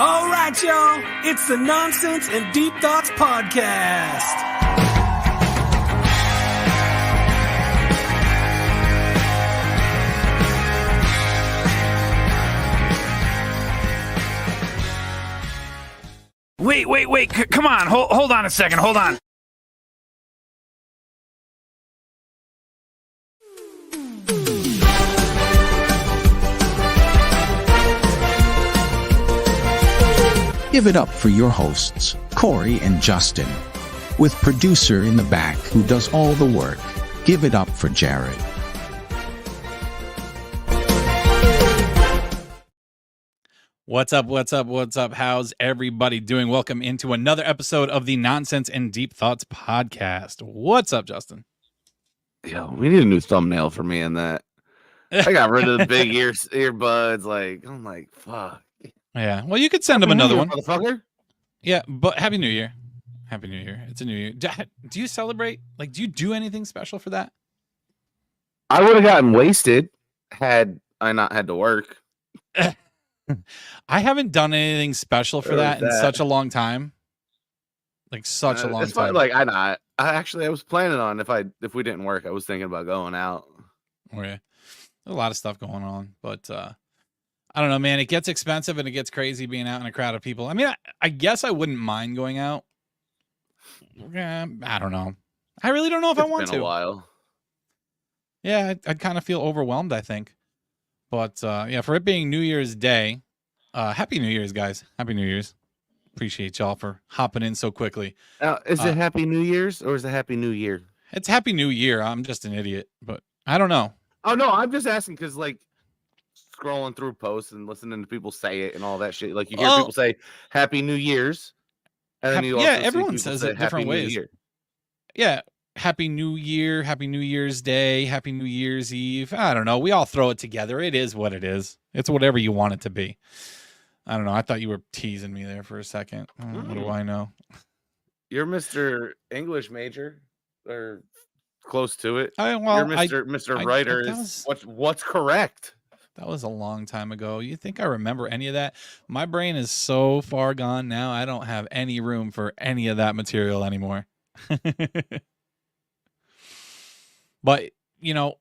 All right, y'all. It's the Nonsense and Deep Thoughts Podcast. Wait. Come on. Hold on a second. Hold on. Give it up for your hosts, Corey and Justin, with producer in the back who does all the work. Give it up for Jared. What's up? How's everybody doing? Welcome into another episode of the Nonsense and Deep Thoughts Podcast. What's up, Justin? Yo, we need a new thumbnail for me in that. I got rid of the big earbuds. Like, I'm like, fuck. Yeah. Well, you could send them another one. Motherfucker. Yeah, but Happy New Year. Happy New Year. It's a new year. Do you celebrate? Like, do you do anything special for that? I would have gotten wasted had I not had to work. I haven't done anything special for that in such a long time. Like such a long it's time. Fine. Like I was planning on if we didn't work, I was thinking about going out. Oh, yeah. There's a lot of stuff going on, but I don't know, man. It gets expensive and it gets crazy being out in a crowd of people. I mean, I guess I wouldn't mind going out. I don't know. I really don't know if I want to. It's been a while. Yeah, I'd kind of feel overwhelmed, I think. But yeah, for it being New Year's Day, Happy New Year's, guys. Happy New Year's. Appreciate y'all for hopping in so quickly. Now, is it Happy New Year's or is it Happy New Year? It's Happy New Year. I'm just an idiot, but I don't know. Oh, no, I'm just asking because, like, scrolling through posts and listening to people say it and all that shit. Like, you hear people say Happy New Year's. And then you also everyone says it different ways. Yeah. Happy New Year, Happy New Year's Day, Happy New Year's Eve. I don't know. We all throw it together. It is what it is. It's whatever you want it to be. I don't know. I thought you were teasing me there for a second. What do I know? You're Mr. English major or close to it. You're Mr. Writer is what's correct. That was a long time ago. You think I remember any of that? My brain is so far gone now. I don't have any room for any of that material anymore. But, you know,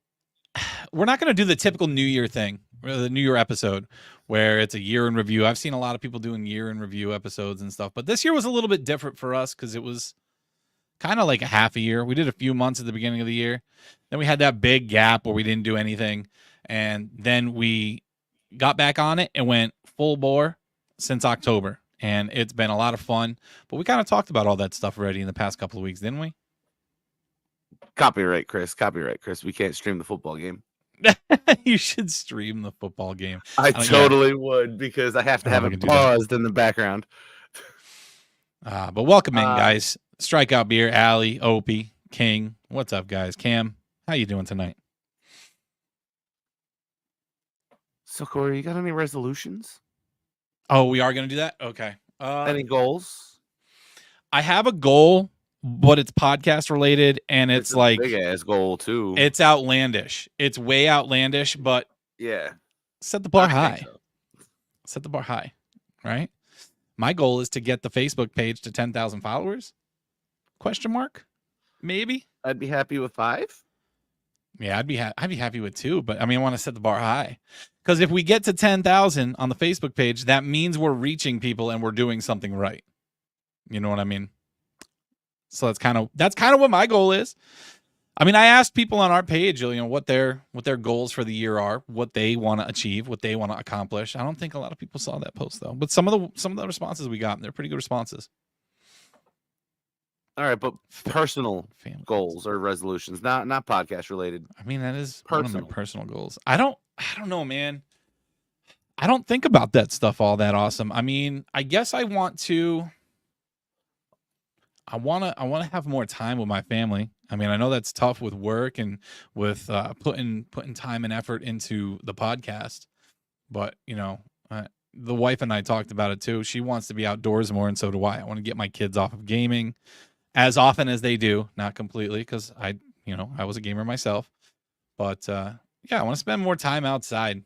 we're not going to do the typical New Year thing, or the New Year episode, where it's a year in review. I've seen a lot of people doing year in review episodes and stuff, but this year was a little bit different for us because it was kind of like a half a year. We did a few months at the beginning of the year. Then we had that big gap where we didn't do anything. And then we got back on it and went full bore since October. And it's been a lot of fun. But we kind of talked about all that stuff already in the past couple of weeks, didn't we? Copyright, Chris. We can't stream the football game. You should stream the football game. I totally would because I have to have it paused in the background. But welcome in, guys. Strikeout Beer, Allie, Opie, King. What's up, guys? Cam, how you doing tonight? So, Corey, you got any resolutions? Oh, we are going to do that? Okay. Any goals? I have a goal, but it's podcast related, and it's like big ass goal too. It's outlandish. It's way outlandish, but yeah, set the bar high. So. Set the bar high, right? My goal is to get the Facebook page to 10,000 followers. Question mark? Maybe. I'd be happy with 5. Yeah, I'd be happy with 2, but I mean, I want to set the bar high because if we get to 10,000 on the Facebook page, that means we're reaching people and we're doing something right. You know what I mean? So that's kind of what my goal is. I mean, I asked people on our page, you know, what their goals for the year are, what they want to achieve, what they want to accomplish. I don't think a lot of people saw that post though, but some of the responses we got, they're pretty good responses. All right, but personal goals or resolutions, not podcast related. I mean, that is one of my personal goals. I don't know, man. I don't think about that stuff all that awesome. I mean, I guess I want to have more time with my family. I mean, I know that's tough with work and with putting time and effort into the podcast, but you know, the wife and I talked about it too. She wants to be outdoors more, and so do I. I want to get my kids off of gaming as often as they do, not completely, because I was a gamer myself, but yeah, I want to spend more time outside.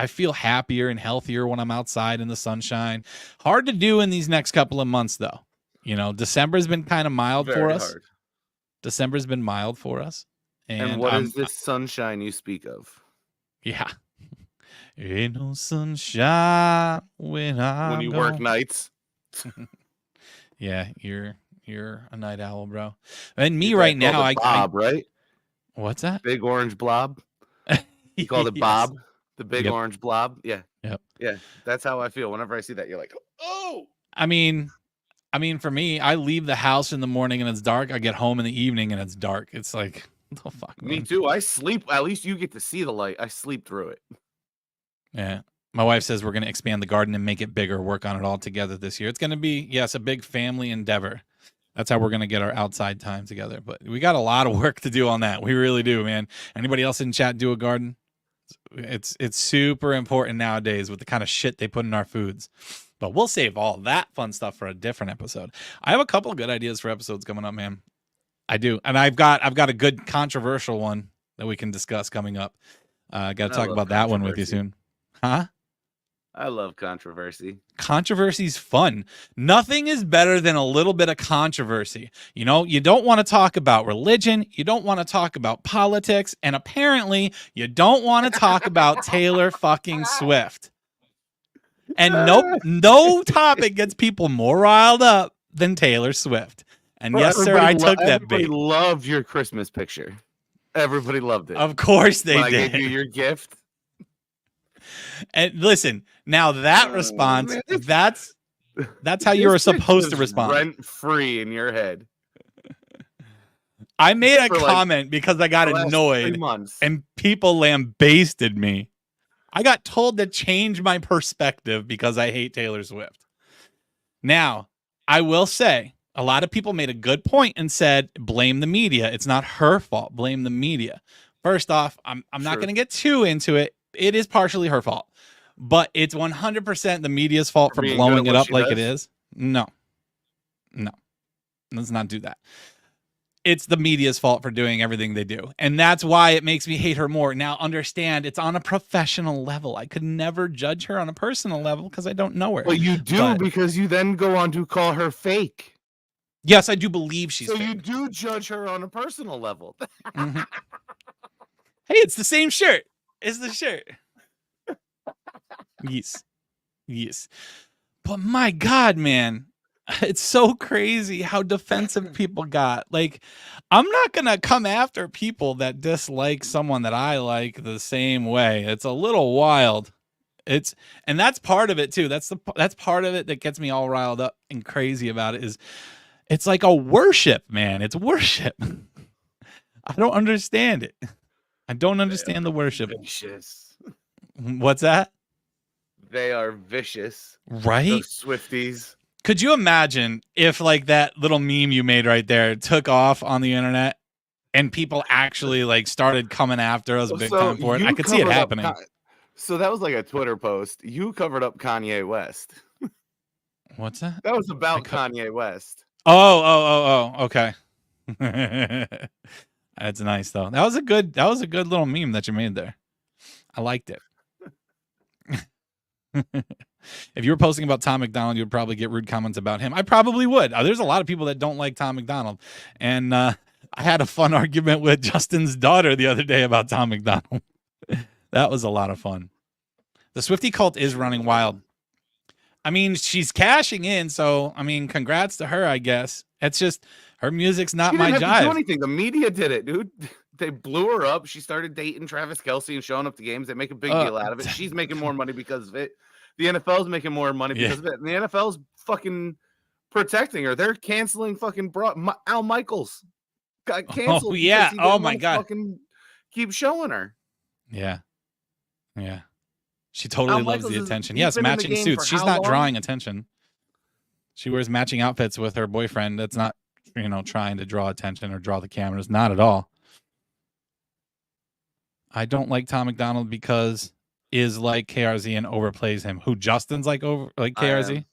I feel happier and healthier when I'm outside in the sunshine. Hard to do in these next couple of months, though. You know, December's been kind of mild for Very us. hard. December's been mild for us. And what is this sunshine you speak of? Yeah. Ain't no sunshine when you work nights. Yeah, you're a night owl, bro. And me You right now, Bob, right? What's that? Big orange blob. You called it Bob, the big orange blob. Yeah. Yep. Yeah. That's how I feel. Whenever I see that, you're like, oh. I mean, for me, I leave the house in the morning and it's dark. I get home in the evening and it's dark. It's like, what the fuck, man? Me too. I sleep. At least you get to see the light. I sleep through it. Yeah. My wife says we're going to expand the garden and make it bigger, work on it all together this year. It's going to be, yes, a big family endeavor. That's how we're going to get our outside time together. But we got a lot of work to do on that. We really do, man. Anybody else in chat do a garden? It's super important nowadays with the kind of shit they put in our foods. But we'll save all that fun stuff for a different episode. I have a couple of good ideas for episodes coming up, man. I do. And I've got a good controversial one that we can discuss coming up. Got to talk about that one with you soon. Huh? I love controversy. Controversy's fun. Nothing is better than a little bit of controversy. You know, you don't want to talk about religion. You don't want to talk about politics. And apparently, you don't want to talk about Taylor fucking Swift. And no topic gets people more riled up than Taylor Swift. And yes, sir, I took that bait. Everybody loved your Christmas picture. Everybody loved it. Of course they did. I gave you your gift. And listen, now that response, that's how you were supposed to respond. Rent free in your head. I made a comment because I got annoyed and people lambasted me. I got told to change my perspective because I hate Taylor Swift. Now, I will say, a lot of people made a good point and said, blame the media. It's not her fault. Blame the media. First off, I'm not going to get too into it. It is partially her fault, but it's 100% the media's fault for blowing it up like it is. No, let's not do that. It's the media's fault for doing everything they do. And that's why it makes me hate her more. Now, understand, it's on a professional level. I could never judge her on a personal level because I don't know her. Well, you do because you then go on to call her fake. Yes, I do believe she's fake. You do judge her on a personal level. Mm-hmm. Hey, it's the same shirt. It's the shirt. Yes. But my God, man, it's so crazy how defensive people got. Like, I'm not going to come after people that dislike someone that I like the same way. It's a little wild. And that's part of it too. That's part of it that gets me all riled up and crazy about it is it's like a worship, man. It's worship. I don't understand it. I don't understand the worship. Vicious. What's that? They are vicious. Right? Those Swifties. Could you imagine if like that little meme you made right there took off on the internet and people actually like started coming after us big time for it? I could see it happening. So that was like a Twitter post. You covered up Kanye West. What's that? That was about Kanye West. Oh, okay. That's nice though. That was a good little meme that you made there. I liked it. If you were posting about Tom McDonald, you would probably get rude comments about him. I probably would. There's a lot of people that don't like Tom McDonald. And I had a fun argument with Justin's daughter the other day about Tom McDonald. That was a lot of fun. The Swiftie cult is running wild. I mean, she's cashing in, so I mean, congrats to her, I guess. It's just her music's not my jive. She didn't have to do anything. The media did it, dude. They blew her up. She started dating Travis Kelce and showing up to games. They make a big deal out of it. She's making more money because of it. The NFL's making more money because of it. And the NFL's fucking protecting her. They're canceling fucking Al Michaels. Got canceled. Oh, yeah. Oh, my God. Fucking keep showing her. Yeah. She totally loves the attention. Yes, matching suits. She's not drawing attention. She wears matching outfits with her boyfriend. That's not, trying to draw attention or draw the cameras. Not at all. I don't like Tom McDonald because is like KRZ and overplays him. Who Justin's like KRZ?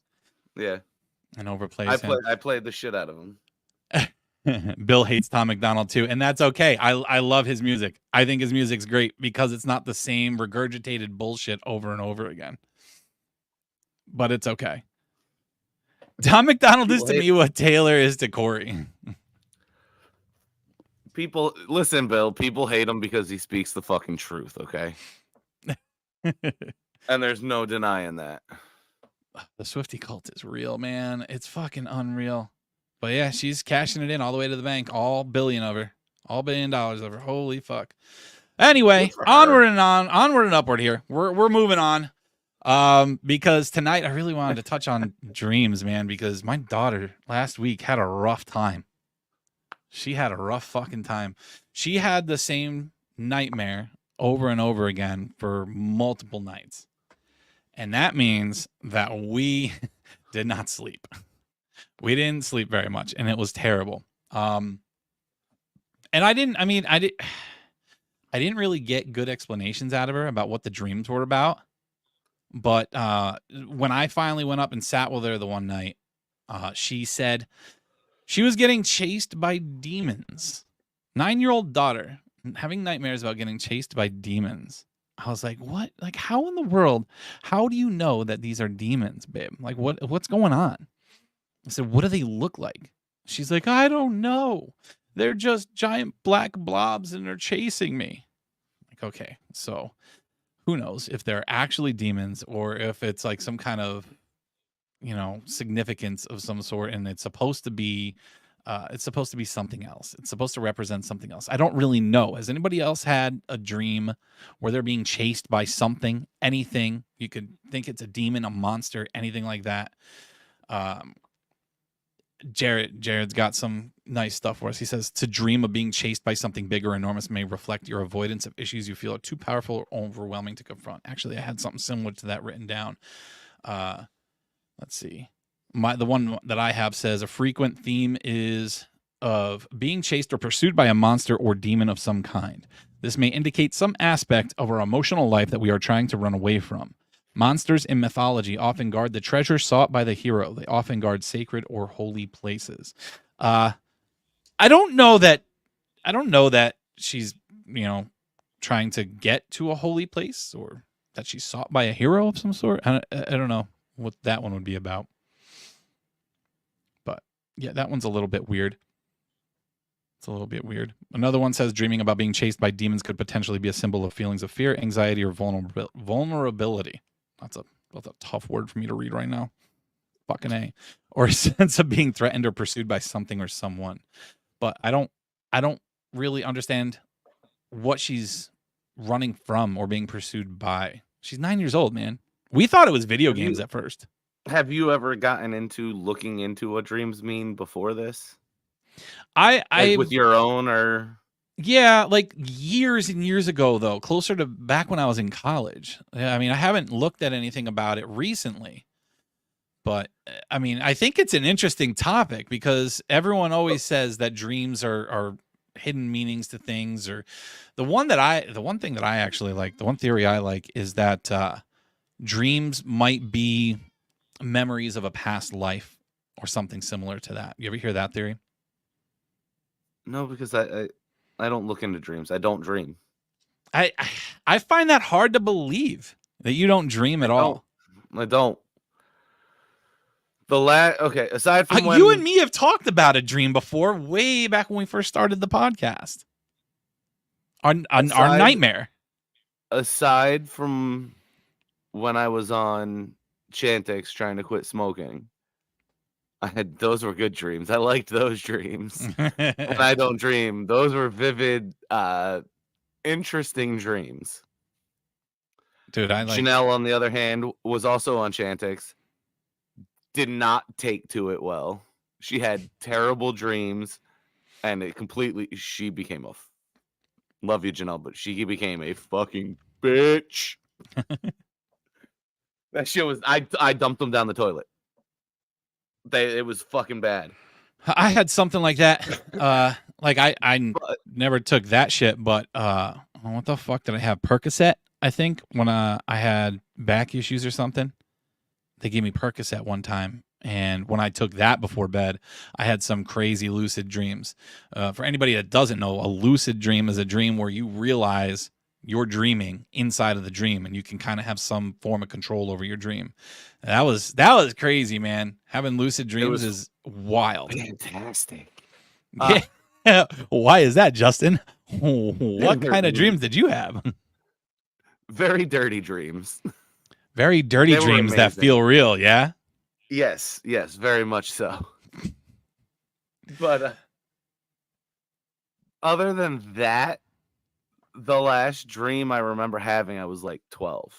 Yeah. And overplays him. I played the shit out of him. Bill hates Tom McDonald too, and that's okay. I love his music. I think his music's great because it's not the same regurgitated bullshit over and over again. But it's okay. Tom McDonald is to me what Taylor is to Corey. People, listen, Bill, people hate him because he speaks the fucking truth, okay? And there's no denying that. The Swiftie cult is real, man. It's fucking unreal. But yeah, she's cashing it in all the way to the bank. All $1 billion of her. Holy fuck. Anyway, onward and upward here. We're moving on. Because tonight I really wanted to touch on dreams, man, because my daughter last week had a rough time. She had a rough fucking time. She had the same nightmare over and over again for multiple nights. And that means that we did not sleep. We didn't sleep very much, and it was terrible. And I didn't really get good explanations out of her about what the dreams were about. But when I finally went up and sat with her the one night, she said she was getting chased by demons. 9-year-old daughter having nightmares about getting chased by demons. I was like, what? Like, how in the world? How do you know that these are demons, babe? Like, what's going on? I said, what do they look like? She's like, I don't know. They're just giant black blobs and they're chasing me. Like, okay, so who knows if they're actually demons or if it's like some kind of, significance of some sort, and it's supposed to be something else. It's supposed to represent something else. I don't really know. Has anybody else had a dream where they're being chased by something, anything? You could think it's a demon, a monster, anything like that. Jared's got some nice stuff for us. He says, to dream of being chased by something big or enormous may reflect your avoidance of issues you feel are too powerful or overwhelming to confront. Actually, I had something similar to that written down. Let's see. The one that I have says a frequent theme is of being chased or pursued by a monster or demon of some kind. This may indicate some aspect of our emotional life that we are trying to run away from. Monsters in mythology often guard the treasure sought by the hero. They often guard sacred or holy places. I don't know that she's, trying to get to a holy place or that she's sought by a hero of some sort. I don't know what that one would be about. But yeah, that one's a little bit weird. It's a little bit weird. Another one says dreaming about being chased by demons could potentially be a symbol of feelings of fear, anxiety, or vulnerability. That's a tough word for me to read right now. Fucking A. Or a sense of being threatened or pursued by something or someone. But I don't really understand what she's running from or being pursued by. She's 9 years old, man. We thought it was video games at first. Have you ever gotten into looking into what dreams mean before this? With your own or... Yeah, like years and years ago, though, closer to back when I was in college. I mean, I haven't looked at anything about it recently. But, I mean, I think it's an interesting topic because everyone always says that dreams are hidden meanings to things. Or the one thing that I actually like, the one theory I like is that dreams might be memories of a past life or something similar to that. You ever hear that theory? No, because I don't look into dreams. I don't dream. I find that hard to believe that you don't dream at all. I don't. Okay, aside from you and me have talked about a dream before, way back when we first started the podcast. Our nightmare. Aside from when I was on Chantix trying to quit smoking, those were good dreams. I liked those dreams. And I don't dream. Those were vivid, interesting dreams. Dude, Chanel, on the other hand, was also on Chantix. Did not take to it well. She had terrible dreams, and she became love you, Janelle, but she became a fucking bitch. That shit was, I dumped them down the toilet. It was fucking bad. I had something like that. I never took that shit, but what the fuck did I have? Percocet, I think, when I had back issues or something. They gave me Percocet one time, And when I took that before bed, I had some crazy lucid dreams. For anybody that doesn't know, a lucid dream is a dream where you realize you're dreaming inside of the dream, and you can kind of have some form of control over your dream. And that was crazy, man. Having lucid dreams is wild. Fantastic. Yeah. Why is that, Justin? What kind of dreams did you have? Very dirty dreams. Very dirty dreams that feel real, yeah? Yes, very much so. But other than that, the last dream I remember having, I was like 12.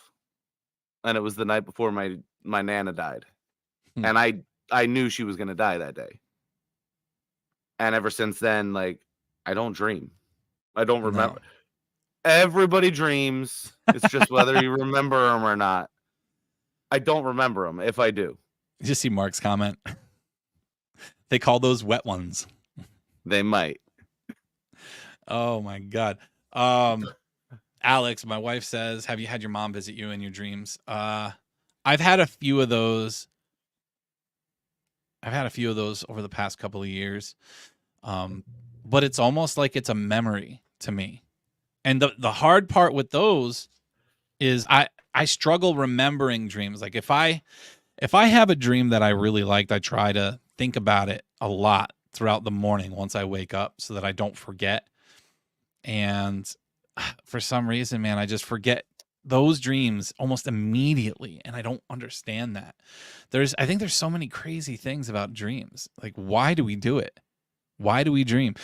And it was the night before my Nana died. And I knew she was going to die that day. And ever since then, like, I don't dream. I don't remember. No. Everybody dreams. It's just whether you remember them or not. I don't remember them if I do. You just see Mark's comment. They call those wet ones. They might. Oh my God. Alex, my wife says, have you had your mom visit you in your dreams? I've had a few of those. Over the past couple of years. But it's almost like it's a memory to me. And the hard part with those is I struggle remembering dreams. Like if I have a dream that I really liked, I try to think about it a lot throughout the morning once I wake up so that I don't forget. And for some reason, man, I just forget those dreams almost immediately. And I don't understand that. I think there's so many crazy things about dreams. Like, why do we do it? Why do we dream?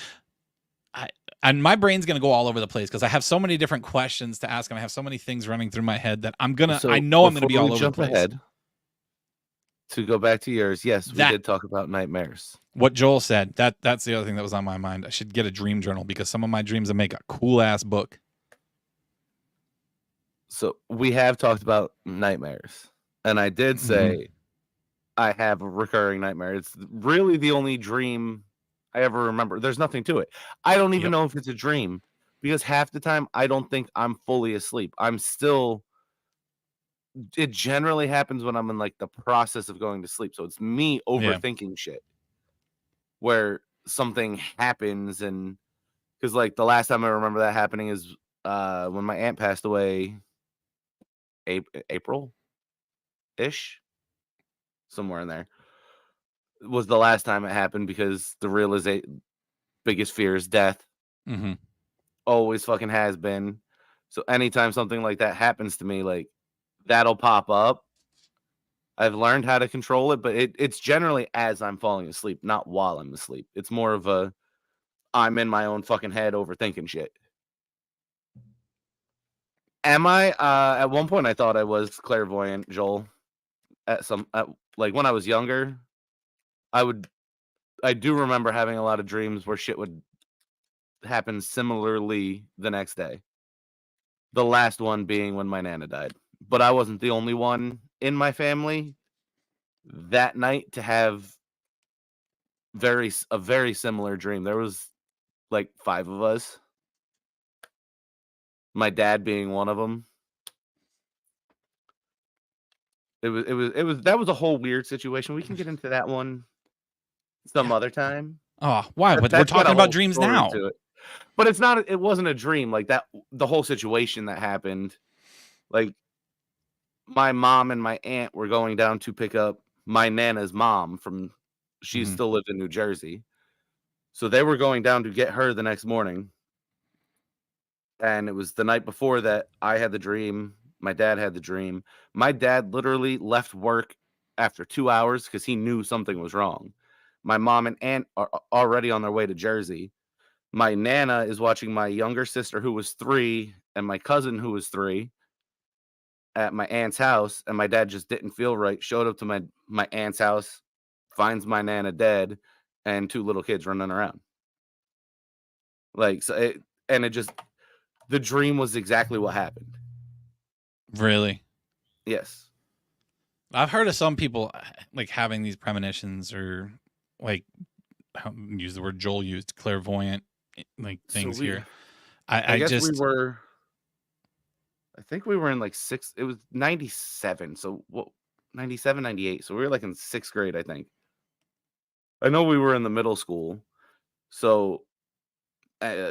And my brain's going to go all over the place because I have so many different questions to ask and I have so many things running through my head that I know I'm going to be all over the place. Ahead, to go back to yours, yes, we did talk about nightmares. What Joel said, that's the other thing that was on my mind. I should get a dream journal because some of my dreams would make a cool-ass book. So we have talked about nightmares. And I did say I have a recurring nightmare. It's really the only dream I ever remember. There's nothing to it. I don't even know if it's a dream because half the time I don't think I'm fully asleep. It generally happens when I'm in like the process of going to sleep. So it's me overthinking shit where something happens. And because like the last time I remember that happening is when my aunt passed away, April-ish, somewhere in there. Was the last time it happened because the biggest fear is death. Always fucking has been. So anytime something like that happens to me, like that'll pop up. I've learned how to control it, but it's generally as I'm falling asleep, not while I'm asleep. It's more of I'm in my own fucking head overthinking shit. Am I? At one point, I thought I was clairvoyant, Joel. Like when I was younger. I do remember having a lot of dreams where shit would happen similarly the next day. The last one being when my Nana died. But I wasn't the only one in my family that night to have a very similar dream. There was like 5 of us. My dad being one of them. That was a whole weird situation. We can get into that one some other time. Oh, why? But we're talking about dreams now. But it wasn't a dream like that. The whole situation that happened, like my mom and my aunt were going down to pick up my Nana's mom she still lived in New Jersey. So they were going down to get her the next morning. And it was the night before that I had the dream. My dad had the dream. My dad literally left work after 2 hours because he knew something was wrong. My mom and aunt are already on their way to Jersey. My Nana is watching my younger sister, who was 3, and my cousin, who was 3, at my aunt's house. And my dad just didn't feel right. Showed up to my aunt's house, finds my Nana dead, and 2 little kids running around. Like, so the dream was exactly what happened. Really? Yes. I've heard of some people like having these premonitions or like use the word Joel used, clairvoyant like things here. I guess just I think we were in like it was 97. So what 97, 98. So we were like in 6th grade, I think. I know we were in the middle school. So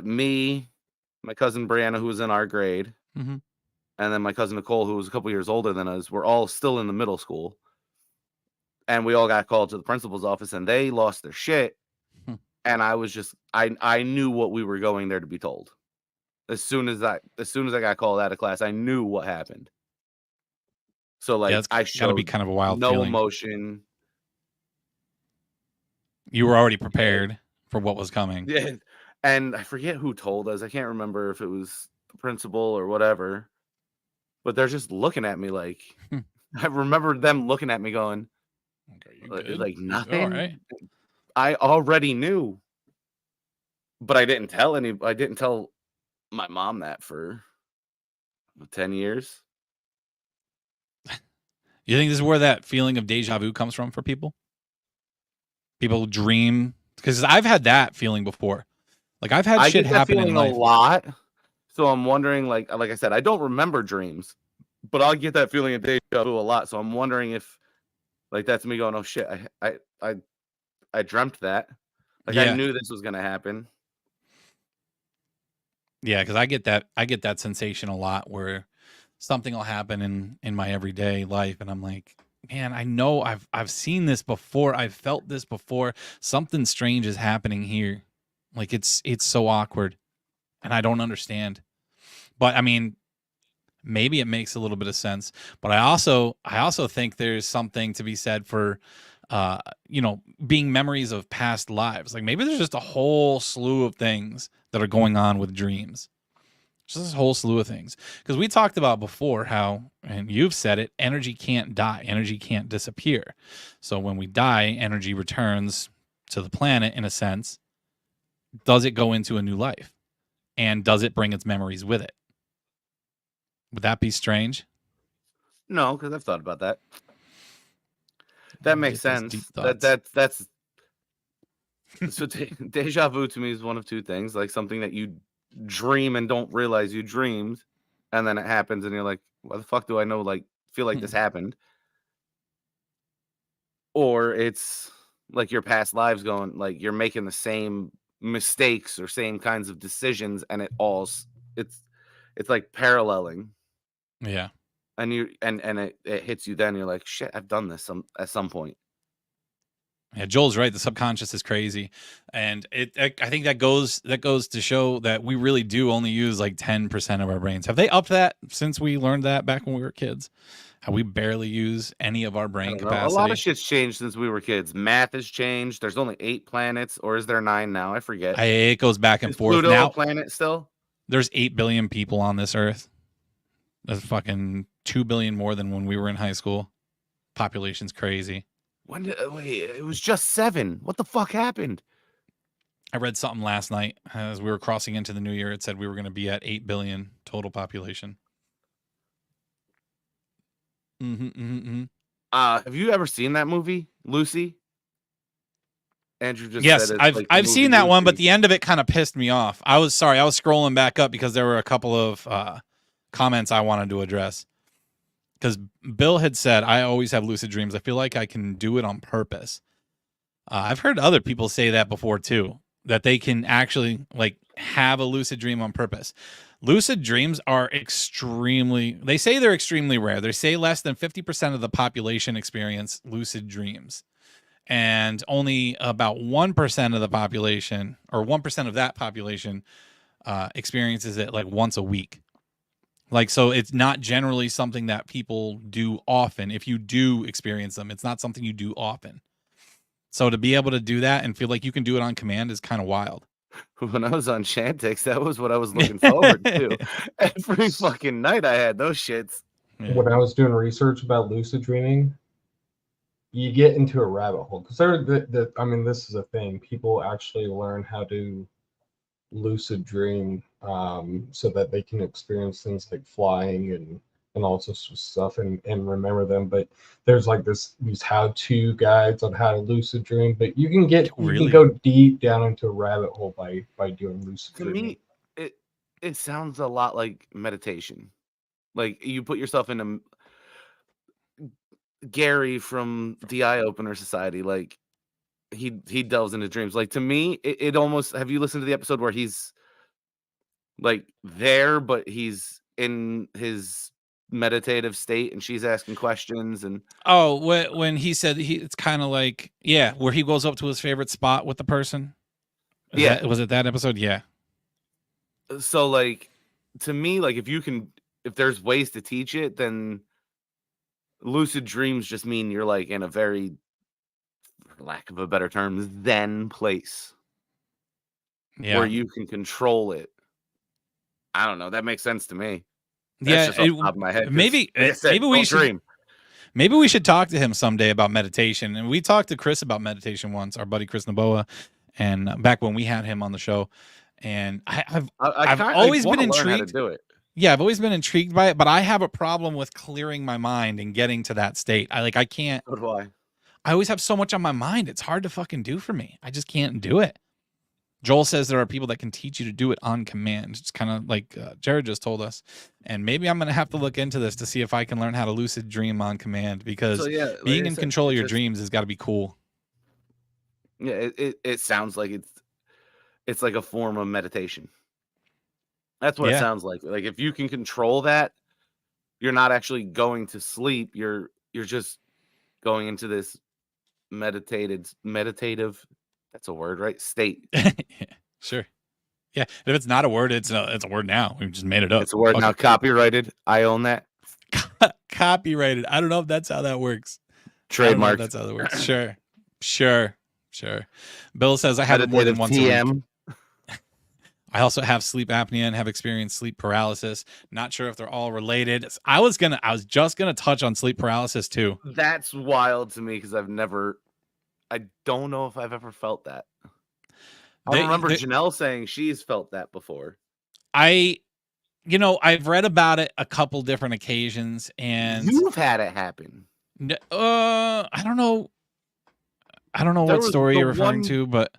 me, my cousin Brianna, who was in our grade, Mm-hmm. and then my cousin Nicole, who was a couple years older than us, were all still in the middle school. And we all got called to the principal's office, and they lost their shit. And I was just, I knew what we were going there to be told. As soon as I got called out of class, I knew what happened. So like, it's I gotta be showed kind of a wild no feeling. emotion. You were already prepared for what was coming. Yeah. And I forget who told us. I can't remember if it was the principal or whatever. But they're just looking at me like, I remember them looking at me going, like nothing. All right. I already knew. But I didn't tell my mom that for 10 years. You think this is where that feeling of deja vu comes from for people? People dream, because I've had that feeling before. Like I've had shit happen in life a lot. So I'm wondering, like I said, I don't remember dreams, but I'll get that feeling of deja vu a lot. So I'm wondering if, like, that's me going, oh shit, I dreamt that. Like I knew this was gonna happen. Yeah, because I get that sensation a lot where something will happen in my everyday life, and I'm like, man, I know I've seen this before, I've felt this before. Something strange is happening here. Like it's so awkward, and I don't understand. But I mean, maybe it makes a little bit of sense. But I also think there's something to be said for being memories of past lives. Like maybe there's just a whole slew of things that are going on with dreams. Just this whole slew of things. Because we talked about before how, and you've said it, energy can't die. Energy can't disappear. So when we die, energy returns to the planet in a sense. Does it go into a new life? And does it bring its memories with it? Would that be strange? No, because I've thought about that. That makes sense. That's so deja vu to me is one of two things, like something that you dream and don't realize you dreamed, and then it happens and you're like, why the fuck do I know, like, feel like this happened? Or it's like your past lives going, like you're making the same mistakes or same kinds of decisions, and it's like paralleling. Yeah. And it hits you then, you're like, shit, I've done this at some point. Yeah, Joel's right. The subconscious is crazy, and I think that goes to show that we really do only use like 10% of our brains. Have they upped that since we learned that back when we were kids? How we barely use any of our brain capacity. A lot of shit's changed since we were kids. Math has changed. There's only 8 planets, or is there 9 now? I forget. It goes back and is forth. Pluto Now, a planet still? There's 8 billion people on this earth. That's fucking 2 billion more than when we were in high school. Population's crazy. Wait, it was just 7. What the fuck happened? I read something last night as we were crossing into the new year. It said we were going to be at 8 billion total population. Have you ever seen that movie, Lucy? Andrew just yes, said I've seen that one, but the end of it kind of pissed me off. I was scrolling back up because there were a couple of comments I wanted to address. Because Bill had said, I always have lucid dreams. I feel like I can do it on purpose. I've heard other people say that before too, that they can actually like have a lucid dream on purpose. Lucid dreams are they say they're extremely rare. They say less than 50% of the population experience lucid dreams. And only about 1% of the population, or 1% of that population, experiences it like once a week. Like, so it's not generally something that people do often. If you do experience them, it's not something you do often. So to be able to do that and feel like you can do it on command is kind of wild. When I was on Chantix, that was what I was looking forward to. Every fucking night I had those shits. Yeah. When I was doing research about lucid dreaming, you get into a rabbit hole. Because I mean, this is a thing. People actually learn how to lucid dream so that they can experience things like flying and all sorts of stuff and remember them. But there's like these how-to guides on how to lucid dream, but you can go deep down into a rabbit hole by doing lucid dreaming. To me, it sounds a lot like meditation. Like you put yourself in Gary from the Eye Opener Society, like he delves into dreams. Like to me, it almost. Have you listened to the episode where he's like there, but he's in his meditative state, and she's asking questions, and Oh, when he said it's kind of like, yeah, where he goes up to his favorite spot with the person. Yeah. Was it that episode? Yeah. So like to me, like if there's ways to teach it, then lucid dreams just mean you're like in a very, for lack of a better term, zen place Yeah. where you can control it. I don't know. That makes sense to me. That's Yeah, just off the top of my head. 'cause, maybe like I said, maybe we don't should dream. maybe we should talk to him someday about meditation. And we talked to Chris about meditation once, our buddy Chris Naboa, and back when we had him on the show. And I've always been intrigued. To do it. Yeah, I've always been intrigued by it, but I have a problem with clearing my mind and getting to that state. I can't. So do I. I always have so much on my mind. It's hard to fucking do for me. I just can't do it. Joel says there are people that can teach you to do it on command. It's kind of like Jared just told us. And maybe I'm going to have to look into this to see if I can learn how to lucid dream on command, because being in control of your dreams has got to be cool. Yeah, it sounds like it's like a form of meditation. That's what it sounds like. Like if you can control that, you're not actually going to sleep. You're just going into this meditative, that's a word, right? State. Sure. Yeah. If it's not a word, it's a word now. We just made it up. It's a word now. Copyrighted. I own that. Copyrighted. I don't know if that's how that works. Trademark. That's how that works. Sure. Bill says I have it more than once a week. I also have sleep apnea and have experienced sleep paralysis. Not sure if they're all related. I was just gonna touch on sleep paralysis too. That's wild to me because I don't know if I've ever felt that. I remember Janelle saying she's felt that before. I've read about it a couple different occasions, and you've had it happen. I don't know what story you're referring to, but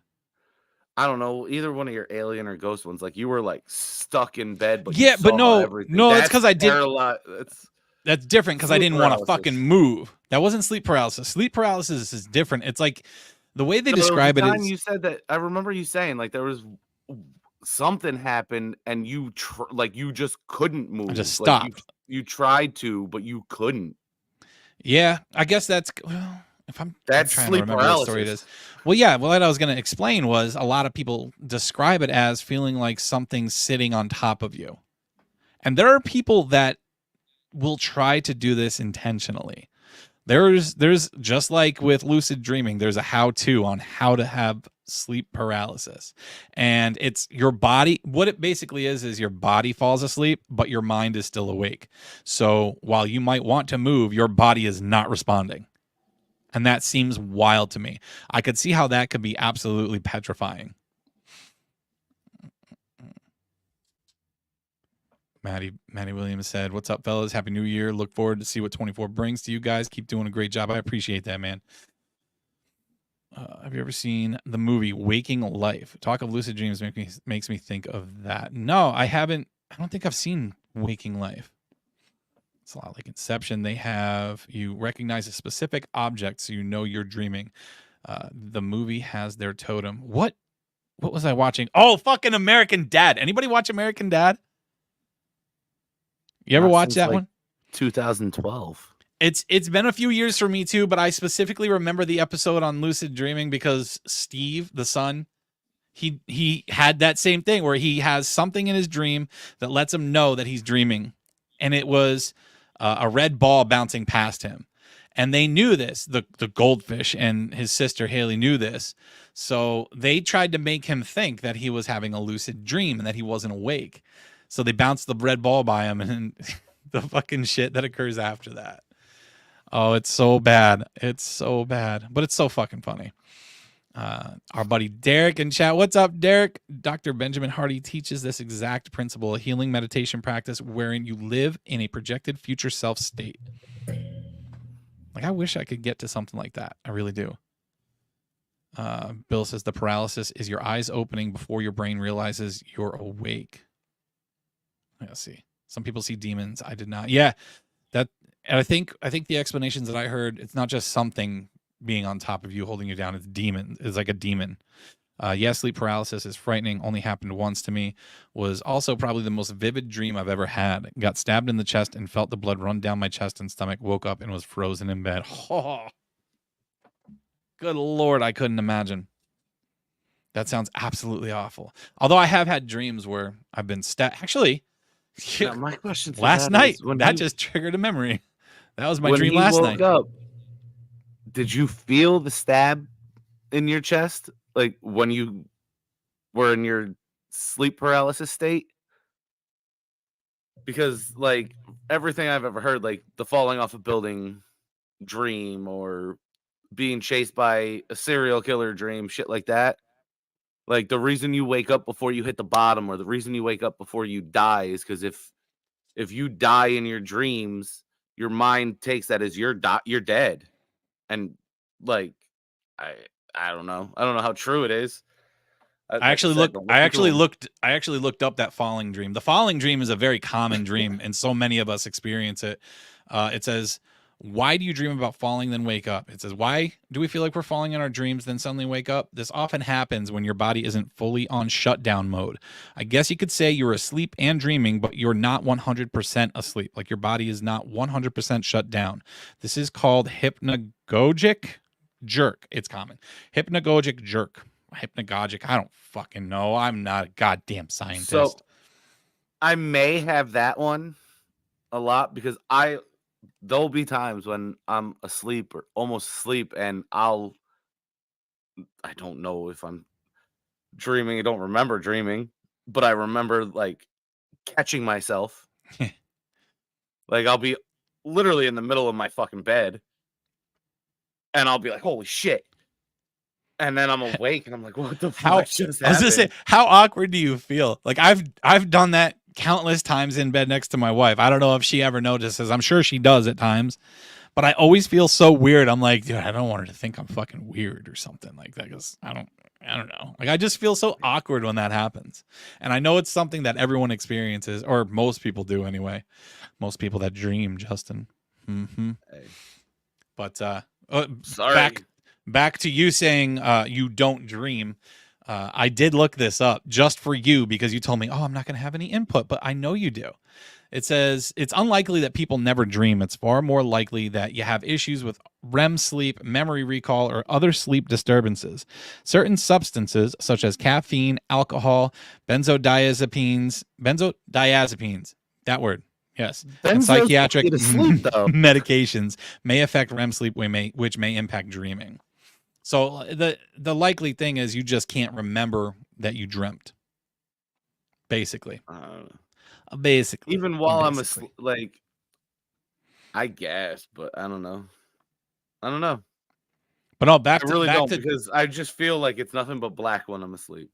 I don't know, either one of your alien or ghost ones. Like you were like stuck in bed, but no, it's because I did. That's different because I didn't want to fucking move. That wasn't sleep paralysis. Sleep paralysis is different. It's like the way they describe it is. You said that. I remember you saying like there was something happened and you you just couldn't move. I just stopped. You tried to, but you couldn't. Yeah, I guess that's that's sleep paralysis. What story it is. Well, yeah. Well, what I was going to explain was a lot of people describe it as feeling like something's sitting on top of you, and there are people that will try to do this intentionally. There's just like with lucid dreaming, there's a how-to on how to have sleep paralysis, and it's your body. What it basically is your body falls asleep, but your mind is still awake. So while you might want to move, your body is not responding. And that seems wild to me. I could see how that could be absolutely petrifying. Maddie Williams said, "What's up, fellas? Happy New Year. Look forward to see what 24 brings to you guys. Keep doing a great job. I appreciate that, man." Have you ever seen the movie Waking Life? Talk of lucid dreams makes me think of that. No, I haven't. I don't think I've seen Waking Life. It's a lot like Inception. They have you recognize a specific object so you know you're dreaming. The movie has their totem. What was I watching? Oh, fucking American Dad. Anybody watch American Dad? You ever watch that one? 2012. It's been a few years for me too, but I specifically remember the episode on lucid dreaming because Steve, the son, he had that same thing where he has something in his dream that lets him know that he's dreaming, and it was a red ball bouncing past him. And they knew this. The goldfish and his sister Haley knew this. So they tried to make him think that he was having a lucid dream and that he wasn't awake. So they bounced the red ball by him, and the fucking shit that occurs after that. Oh, it's so bad. It's so bad. But it's so fucking funny. Our buddy Derek in chat. What's up, Derek? Dr. Benjamin Hardy teaches this exact principle, a healing meditation practice wherein you live in a projected future self state. Like, I wish I could get to something like that. I really do. Bill says the paralysis is your eyes opening before your brain realizes you're awake. Let's see. Some people see demons. I did not. Yeah. And I think the explanations that I heard, it's not just something being on top of you holding you down. It's like a demon. Yes, sleep paralysis is frightening. Only happened once to me. Was also probably the most vivid dream I've ever had. Got stabbed in the chest and felt the blood run down my chest and stomach. Woke up and was frozen in bed. Oh, good Lord, I couldn't imagine. That sounds absolutely awful. Although I have had dreams where I've been stabbed. Actually, Now, my question for last that night, is, when that you- just triggered a memory. That was my when dream he last woke night. up, did you feel the stab in your chest, like when you were in your sleep paralysis state? Because like everything I've ever heard, like the falling off a building dream or being chased by a serial killer dream, shit like that. Like the reason you wake up before you hit the bottom, or the reason you wake up before you die, is because if you die in your dreams, your mind takes that as you're dead. And like I I don't know. I don't know how true it is. I Like I actually said, looked. but I listen to actually looked up that falling dream. The falling dream is a very common dream, and so many of us experience it. It says, "Why do you dream about falling, then wake up?" It says, "Why do we feel like we're falling in our dreams, then suddenly wake up?" This often happens when your body isn't fully on shutdown mode. I guess you could say you're asleep and dreaming, but you're not 100% asleep. Like your body is not 100% shut down. This is called hypnagogic jerk. It's common. Hypnagogic jerk. Hypnagogic. I don't fucking know. I'm not a goddamn scientist. So I may have that one a lot because there'll be times when I'm asleep or almost asleep and I don't know if I'm dreaming. I don't remember dreaming, but I remember like catching myself. Like I'll be literally in the middle of my fucking bed and I'll be like, holy shit. And then I'm awake and I'm like, what the fuck just happened? I was gonna say, how awkward do you feel? Like I've done that countless times in bed next to my wife. I don't know if she ever notices. I'm sure she does at times, but I always feel so weird. I'm like, dude, I don't want her to think I'm fucking weird or something like that, because I don't know. Like I just feel so awkward when that happens. And I know it's something that everyone experiences, or most people do anyway. Most people that dream, Justin. Mm-hmm. Hey. But Sorry. back to you saying you don't dream. I did look this up just for you because you told me, oh, I'm not going to have any input, but I know you do. It says it's unlikely that people never dream. It's far more likely that you have issues with REM sleep, memory recall, or other sleep disturbances. Certain substances, such as caffeine, alcohol, benzodiazepines, that word, yes, and Benzos psychiatric put you to sleep, though. medications may affect REM sleep, which may impact dreaming. So the likely thing is you just can't remember that you dreamt. Basically. Basically. Even while I'm asleep, like, I guess, but I don't know. But no, I really don't, because I just feel like it's nothing but black when I'm asleep.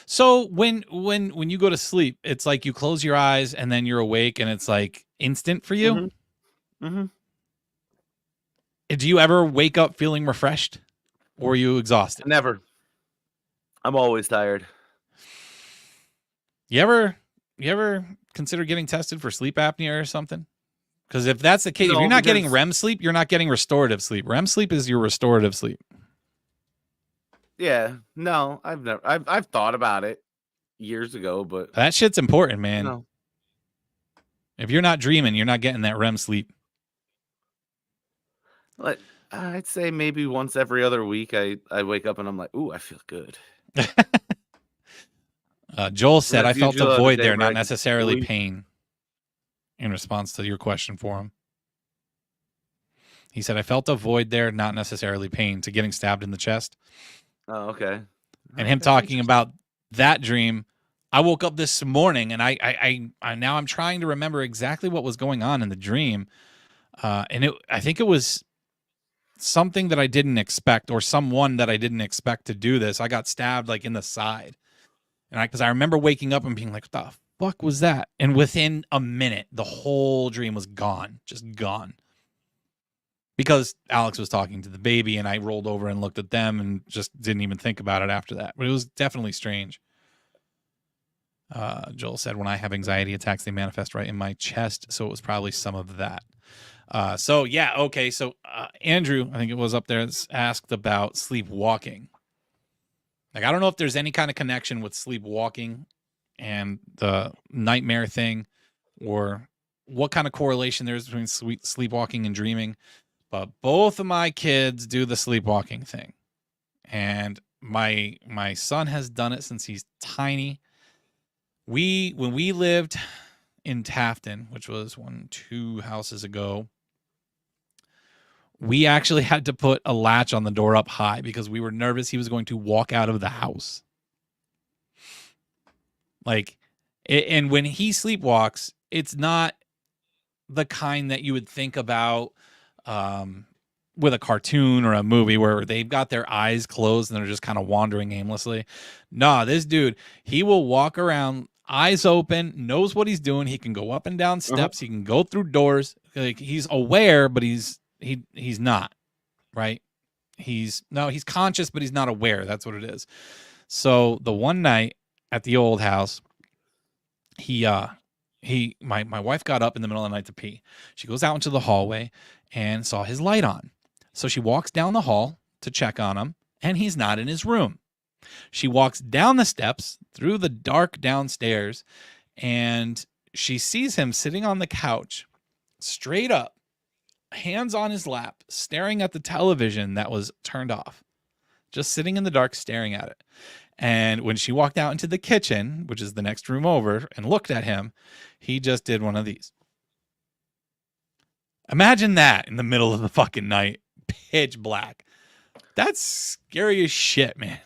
So when you go to sleep, it's like you close your eyes and then you're awake and it's like instant for you. Mm-hmm. Do you ever wake up feeling refreshed, or are you exhausted? Never. I'm always tired. You ever consider getting tested for sleep apnea or something? Because if that's the case, if you're not getting REM sleep, you're not getting restorative sleep. REM sleep is your restorative sleep. Yeah, no, I've thought about it years ago, but that shit's important, man. No. If you're not dreaming, you're not getting that REM sleep. Like, I'd say maybe once every other week, I wake up and I'm like, ooh, I feel good. Joel said, That's I felt a usually void the day there, where not I can necessarily sleep. pain, in response to your question for him. He said, I felt a void there, not necessarily pain, to getting stabbed in the chest. Oh, okay. And him talking about that dream, I woke up this morning and I now I'm trying to remember exactly what was going on in the dream. And I think it was something that I didn't expect, or someone that I didn't expect to do this. I got stabbed like in the side. And because I remember waking up and being like, what the fuck was that? And within a minute, the whole dream was gone, just gone. Because Alex was talking to the baby and I rolled over and looked at them and just didn't even think about it after that. But it was definitely strange. Joel said, when I have anxiety attacks, they manifest right in my chest. So it was probably some of that. So yeah, okay. So Andrew, I think it was up there, asked about sleepwalking. Like, I don't know if there's any kind of connection with sleepwalking and the nightmare thing, or what kind of correlation there's between sleepwalking and dreaming. But both of my kids do the sleepwalking thing, and my son has done it since he's tiny. When we lived in Tafton, which was 2 houses ago, we actually had to put a latch on the door up high because we were nervous he was going to walk out of the house. Like, and when he sleepwalks, it's not the kind that you would think about with a cartoon or a movie where they've got their eyes closed and they're just kind of wandering aimlessly. Nah, this dude, he will walk around eyes open, knows what he's doing. He can go up and down steps. He can go through doors. Like, he's aware, but he's not, right? He's conscious, but he's not aware. That's what it is. So the one night at the old house, my wife got up in the middle of the night to pee. She goes out into the hallway and saw his light on. So she walks down the hall to check on him, and he's not in his room. She walks down the steps through the dark downstairs, and she sees him sitting on the couch, straight up, hands on his lap, staring at the television that was turned off, just sitting in the dark, staring at it. And when she walked out into the kitchen, which is the next room over, and looked at him, he just did one of these. Imagine that in the middle of the fucking night, pitch black. That's scary as shit, man.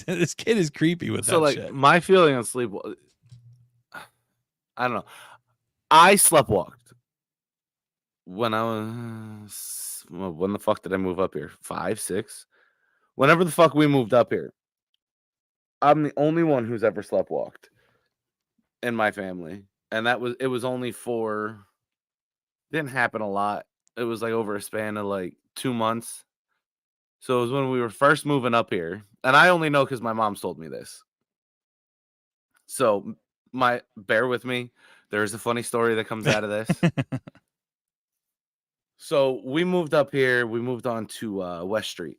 This kid is creepy with that shit. So, my feeling on sleep, I don't know. I sleptwalked when I was, when the fuck did I move up here? 5, 6? Whenever the fuck we moved up here. I'm the only one who's ever sleptwalked in my family. And it was only didn't happen a lot. It was like over a span of like 2 months. So it was when we were first moving up here. And I only know because my mom's told me this. So bear with me. There's a funny story that comes out of this. So we moved up here. We moved on to West Street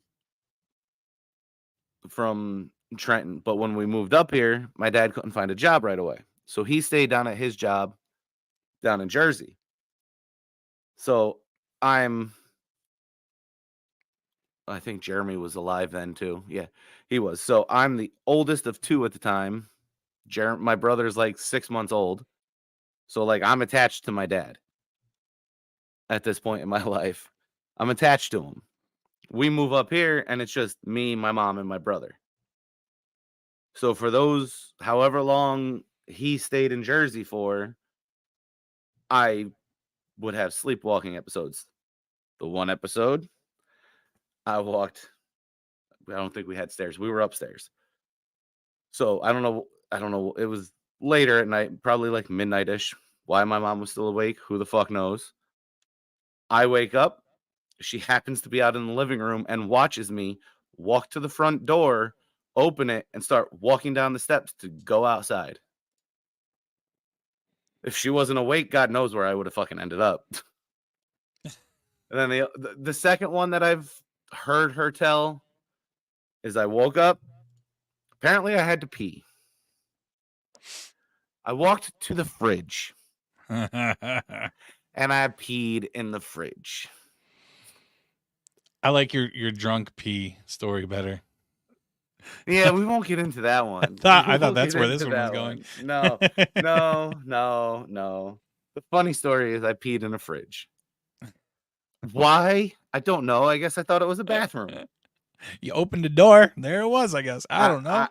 from Trenton. But when we moved up here, my dad couldn't find a job right away. So he stayed down at his job down in Jersey. So I think Jeremy was alive then too. Yeah, he was. So I'm the oldest of 2 at the time. My brother's like 6 months old. So like I'm attached to my dad at this point in my life. I'm attached to him. We move up here and it's just me, my mom, and my brother. So for those however long he stayed in Jersey for, I would have sleepwalking episodes. The one episode, I don't think we had stairs. We were upstairs. So I don't know. It was later at night, probably like midnight-ish. Why my mom was still awake, who the fuck knows? I wake up. She happens to be out in the living room and watches me walk to the front door, open it, and start walking down the steps to go outside. If she wasn't awake, God knows where I would have fucking ended up. And then the second one that I've heard her tell is I woke up. Apparently, I had to pee. I walked to the fridge. And I peed in the fridge. I like your drunk pee story better. Yeah, we won't get into that one. I thought that's where this one was going. No. The funny story is I peed in a fridge. Why? I don't know. I guess I thought it was a bathroom. You opened the door. There it was, I guess. I don't know.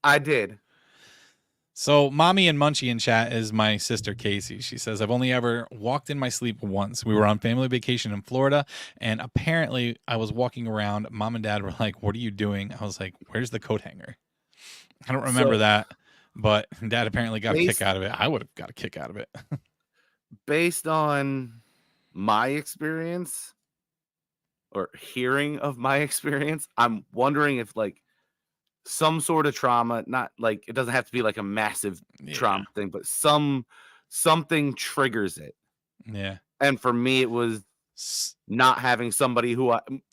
I did. So Mommy and Munchie in chat is my sister Casey. She says, I've only ever walked in my sleep once. We were on family vacation in Florida, and apparently I was walking around. Mom and Dad were like, what are you doing? I was like, where's the coat hanger? I don't remember that, but Dad apparently got a kick out of it. I would have got a kick out of it. Based on my experience or hearing of my experience, I'm wondering if like some sort of trauma, not like it doesn't have to be like a massive trauma thing, but something triggers it. Yeah. And for me, it was not having somebody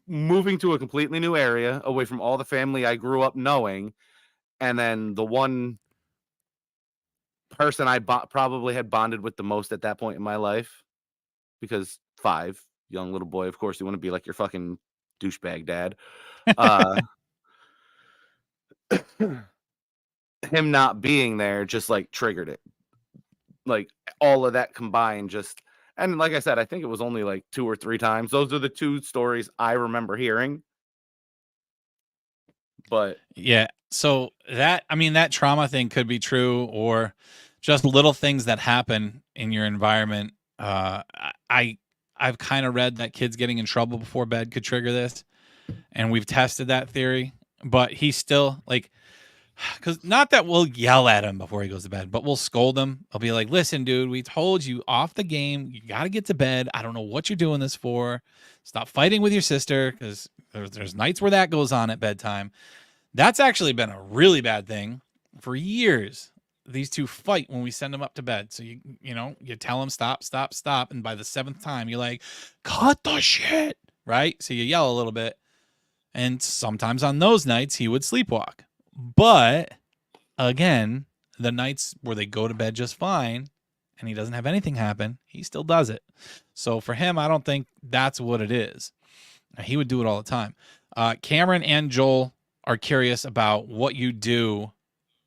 moving to a completely new area away from all the family I grew up knowing. And then the one person I probably had bonded with the most at that point in my life, because 5, young little boy, of course, you want to be like your fucking douchebag dad. Him not being there just like triggered it. Like all of that combined and like I said, I think it was only like 2 or 3 times. Those are the 2 stories I remember hearing. But yeah, so that trauma thing could be true, or just little things that happen in your environment. I've kind of read that kids getting in trouble before bed could trigger this, and we've tested that theory. But he's still like, because not that we'll yell at him before he goes to bed, but we'll scold him. I'll be like, listen, dude, we told you off the game. You got to get to bed. I don't know what you're doing this for. Stop fighting with your sister, because there's nights where that goes on at bedtime. That's actually been a really bad thing for years. These 2 fight when we send them up to bed. So you tell them stop, stop, stop. And by the 7th time, you're like, cut the shit. Right? So you yell a little bit. And sometimes on those nights, he would sleepwalk. But again, the nights where they go to bed just fine and he doesn't have anything happen, he still does it. So for him, I don't think that's what it is. He would do it all the time. Cameron and Joel are curious about what you do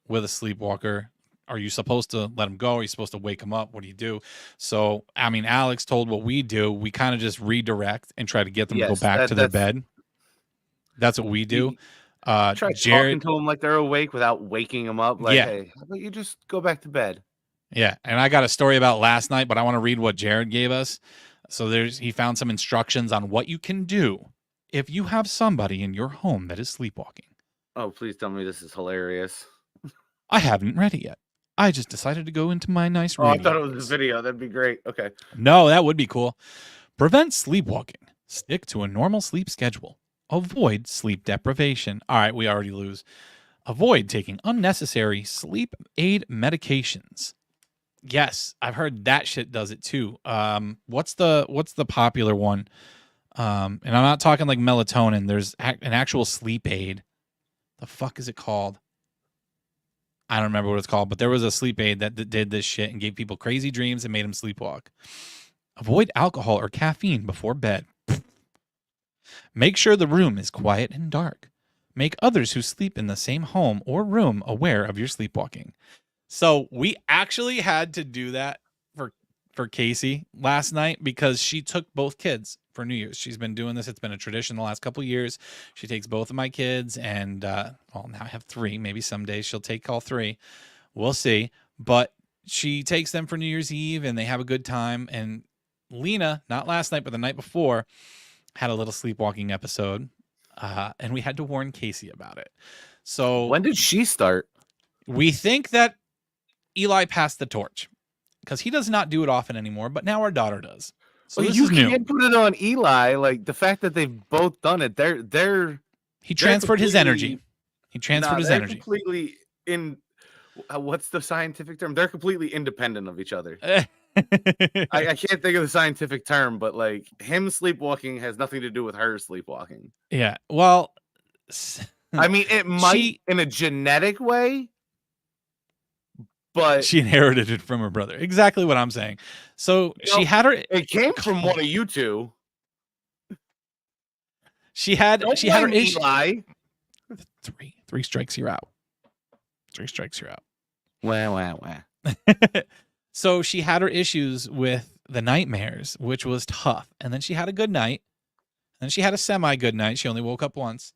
with a sleepwalker. Are you supposed to let him go? Are you supposed to wake him up? What do you do? So, Alex told what we do. We kind of just redirect and try to get them to go back to their bed. That's what we do. Try talking to them like they're awake without waking them up. Like, hey, how about you just go back to bed? Yeah, and I got a story about last night, but I want to read what Jared gave us. So he found some instructions on what you can do if you have somebody in your home that is sleepwalking. Oh, please tell me this is hilarious. I haven't read it yet. I just decided to go into my nice room. Oh, I thought it was a video. That'd be great. Okay. No, that would be cool. Prevent sleepwalking. Stick to a normal sleep schedule. Avoid sleep deprivation. All right, we already lose. Avoid taking unnecessary sleep aid medications. Yes, I've heard that shit does it too. What's the popular one? And I'm not talking like melatonin. There's an actual sleep aid. The fuck is it called? I don't remember what it's called, but there was a sleep aid that did this shit and gave people crazy dreams and made them sleepwalk. Avoid alcohol or caffeine before bed. Make sure the room is quiet and dark. Make others who sleep in the same home or room aware of your sleepwalking. So we actually had to do that for Casey last night because she took both kids for New Year's. She's been doing this. It's been a tradition the last couple of years. She takes both of my kids and, now I have 3. Maybe some days she'll take all 3. We'll see. But she takes them for New Year's Eve and they have a good time. And Lena, not last night, but the night before, had a little sleepwalking episode. And we had to warn Casey about it. So when did she start? We think that Eli passed the torch because he does not do it often anymore, but now our daughter does. So well, you can't put it on Eli. Like the fact that they've both done it, he transferred his energy. He transferred his energy. Completely in what's the scientific term? They're completely independent of each other. I can't think of the scientific term, but like him sleepwalking has nothing to do with her sleepwalking. Yeah. Well, I mean, it might in a genetic way, but she inherited it from her brother. Exactly what I'm saying. So she had her. It came from one of you two. She had her issue. Eli. 3 strikes, you're out. 3 strikes, you're out. Wow. So she had her issues with the nightmares, which was tough. And then she had a good night. And then she had a semi-good night. She only woke up once.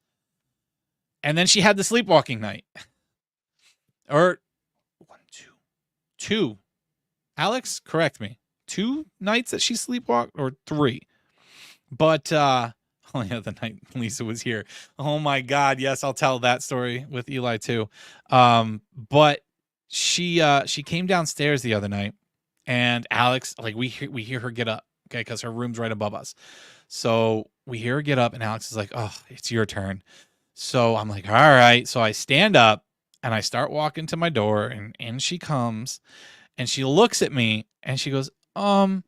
And then she had the sleepwalking night. Or 2. Alex, correct me. 2 nights that she sleepwalked or 3. But only the night Lisa was here. Oh my God. Yes, I'll tell that story with Eli too. But she came downstairs the other night and Alex, like we hear her get up, okay, because her room's right above us. So we hear her get up and Alex is like, oh, it's your turn. So I'm like, all right. So I stand up and I start walking to my door, and in she comes, and she looks at me and she goes, Mama.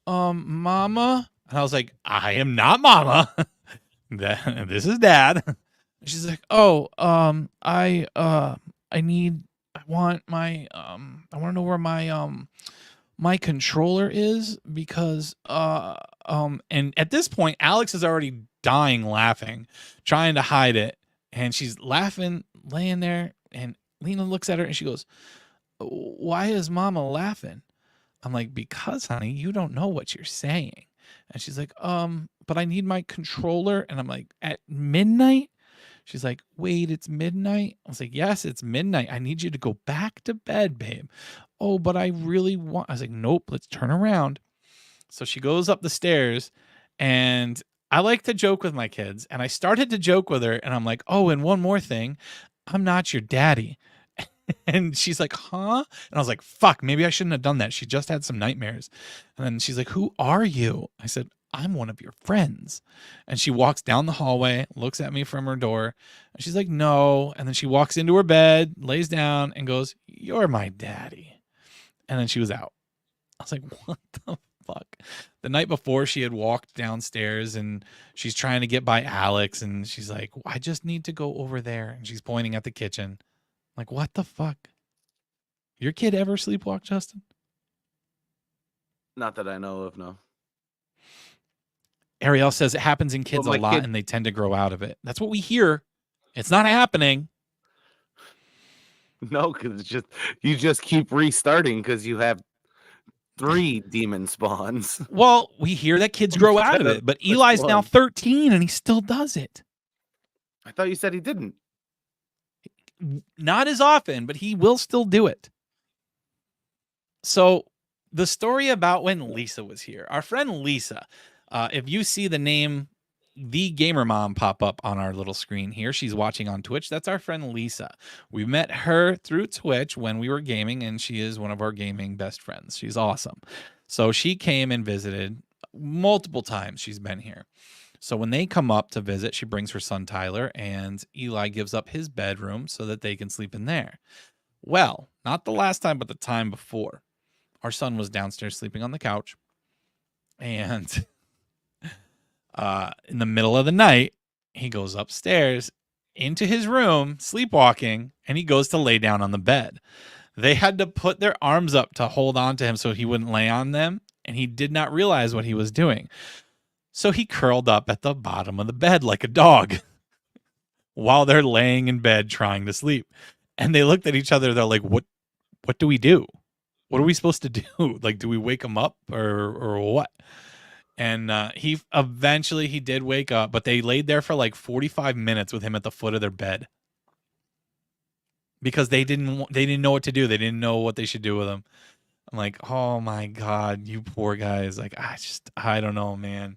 And I was like, I am not Mama. This is Dad. And she's like, oh, I want to know where my controller is, because and at this point Alex is already dying laughing, trying to hide it, and she's laughing, laying there, and Lena looks at her and she goes, why is Mama laughing? I'm like, because honey, you don't know what you're saying. And she's like, but I need my controller. And I'm like, at midnight? She's like, wait, it's midnight? I was like, yes, it's midnight. I need you to go back to bed, babe. Oh, but I really want. I was like, nope, let's turn around. So she goes up the stairs, and I like to joke with my kids. And I started to joke with her, and I'm like, oh, and one more thing, I'm not your daddy. And she's like, huh? And I was like, fuck, maybe I shouldn't have done that. She just had some nightmares. And then she's like, who are you? I said, I'm one of your friends. And she walks down the hallway, looks at me from her door, and she's like, no. And then she walks into her bed, lays down, and goes, you're my daddy. And then she was out. I was like, what the fuck? The night before, she had walked downstairs and she's trying to get by Alex, and she's like, I just need to go over there. And she's pointing at the kitchen. Like, what the fuck? Your kid ever sleepwalk, Justin? Not that I know of, no. Ariel says it happens in kids a lot and they tend to grow out of it. That's what we hear. It's not happening. No, because it's just you just keep restarting because you have 3 demon spawns. Well, we hear that kids grow out of it, but Eli's now 13 and he still does it. I thought you said he didn't. Not as often, but he will still do it. So the story about when Lisa was here, our friend Lisa, if you see the name The Gamer Mom pop up on our little screen here, she's watching on Twitch. That's our friend Lisa. We met her through Twitch when we were gaming, and she is one of our gaming best friends. She's awesome. So she came and visited multiple times. She's been here. So when they come up to visit, she brings her son Tyler, and Eli gives up his bedroom so that they can sleep in there. Well, not the last time, but the time before. Our son was downstairs sleeping on the couch, and in the middle of the night, he goes upstairs into his room, sleepwalking, and he goes to lay down on the bed. They had to put their arms up to hold on to him so he wouldn't lay on them, and he did not realize what he was doing. So he curled up at the bottom of the bed like a dog while they're laying in bed trying to sleep. And they looked at each other. They're like, what do we do? What are we supposed to do? Like, do we wake him up or what? And he did wake up, but they laid there for like 45 minutes with him at the foot of their bed because they didn't know what to do. They didn't know what they should do with him. I'm like, oh my God, you poor guys. Like, I don't know, man.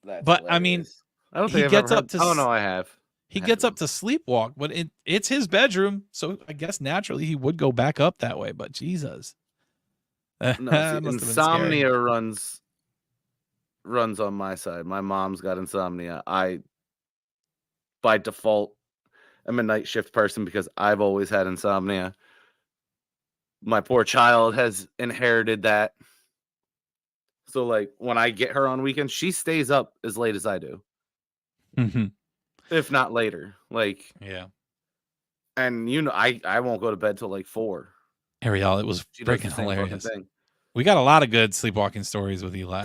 That's but hilarious. I mean, I don't think I've ever heard. Oh no, I have. He gets up to sleepwalk, but it's his bedroom, so I guess naturally he would go back up that way. But Jesus, no, insomnia runs on my side. My mom's got insomnia. I, by default, am a night shift person because I've always had insomnia. My poor child has inherited that. So, like, when I get her on weekends, she stays up as late as I do. Mm-hmm. If not later. Like, yeah. And, you know, I won't go to bed till like 4. Ariel, it was freaking hilarious. We got a lot of good sleepwalking stories with Eli.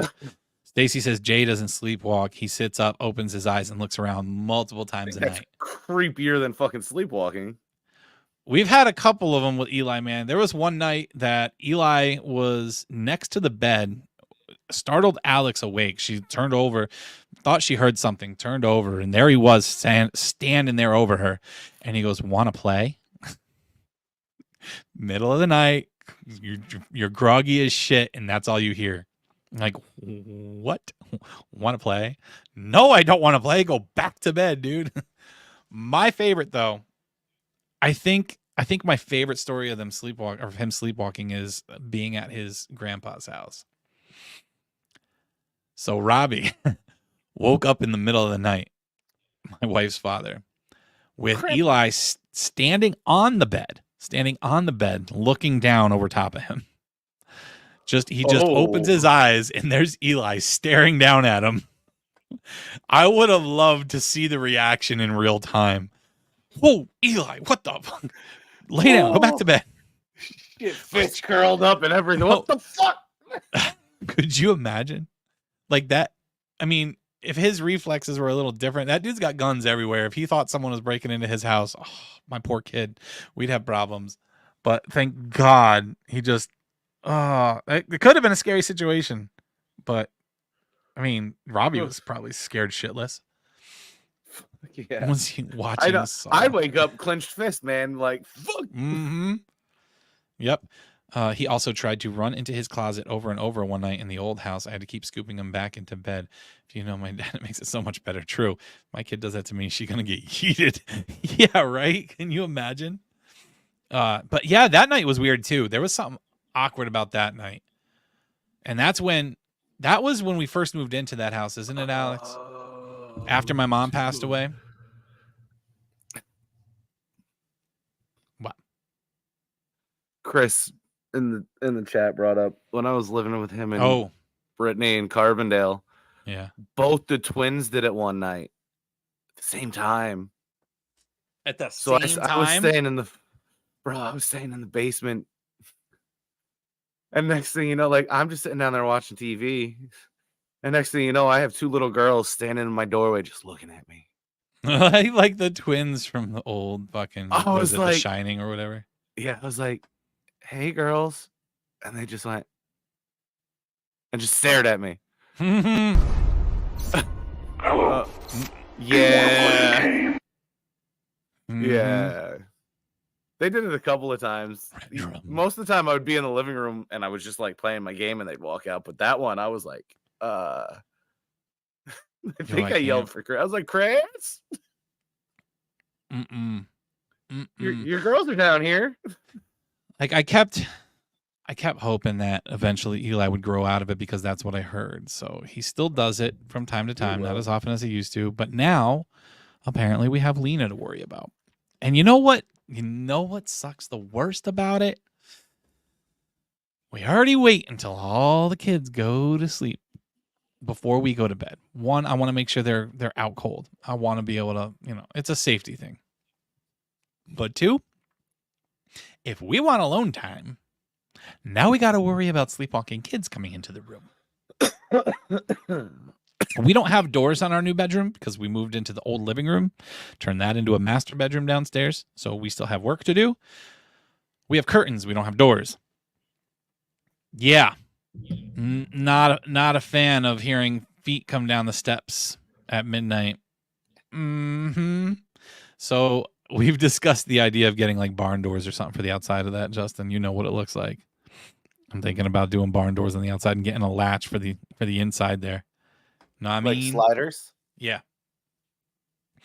Stacy says Jay doesn't sleepwalk. He sits up, opens his eyes, and looks around multiple times a night. Creepier than fucking sleepwalking. We've had a couple of them with Eli, man. There was one night that Eli was next to the bed, startled Alex awake. She turned over, thought she heard something, turned over, and there he was standing there over her. And he goes, "Want to play?" Middle of the night, you're groggy as shit, and that's all you hear. I'm like, what? Want to play? No, I don't want to play. Go back to bed, dude. My favorite, though, I think my favorite story of him sleepwalking is being at his grandpa's house. So Robbie woke up in the middle of the night, my wife's father, with Eli standing on the bed, looking down over top of him. He just opens his eyes, and there's Eli staring down at him. I would have loved to see the reaction in real time. Whoa, Eli, what the fuck? Lay down, go back to bed. Get fist curled up and everything. What the fuck? Could you imagine? Like that? I mean, if his reflexes were a little different, that dude's got guns everywhere. If he thought someone was breaking into his house, oh, my poor kid, we'd have problems. But thank God he just, it could have been a scary situation. But, I mean, Robbie was probably scared shitless. Yeah. Was he watching this? I'd wake up clenched fist, man. Like, fuck. Mm-hmm. Yep. He also tried to run into his closet over and over one night in the old house. I had to keep scooping him back into bed. If you know my dad, it makes it so much better. True. My kid does that to me. She's going to get yeeted. Yeah, right? Can you imagine? But yeah, that night was weird too. There was something awkward about that night. And that was when we first moved into that house, isn't it, Alex? After my mom passed away. What? Chris in the chat brought up when I was living with him and Brittany in Carbondale. Yeah. Both the twins did it one night at the same time. At the same time? I was staying in the basement. And next thing you know, like I'm just sitting down there watching TV. And next thing you know, I have two little girls standing in my doorway just looking at me. Like the twins from the old fucking The Shining or whatever. Yeah, I was like, hey girls. And they just went and just stared at me. Yeah. Yeah. They did it a couple of times. Most of the time I would be in the living room and I was just like playing my game and they'd walk out. But that one I was like, I think I yelled for Chris. I was like, Chris? Your girls are down here. Like I kept hoping that eventually Eli would grow out of it because that's what I heard. So he still does it from time to time, not as often as he used to. But now, apparently, we have Lena to worry about. And you know what? You know what sucks the worst about it? We already wait until all the kids go to sleep before we go to bed. One, I want to make sure they're out cold. I want to be able to, it's a safety thing. But two, if we want alone time, now we got to worry about sleepwalking kids coming into the room. We don't have doors on our new bedroom because we moved into the old living room, turned that into a master bedroom downstairs. So we still have work to do. We have curtains. We don't have doors. Yeah. Not a fan of hearing feet come down the steps at midnight. So we've discussed the idea of getting like barn doors or something for the outside of that, Justin. You know what it looks like. I'm thinking about doing barn doors on the outside and getting a latch for the inside there. No, I mean, like sliders. Yeah,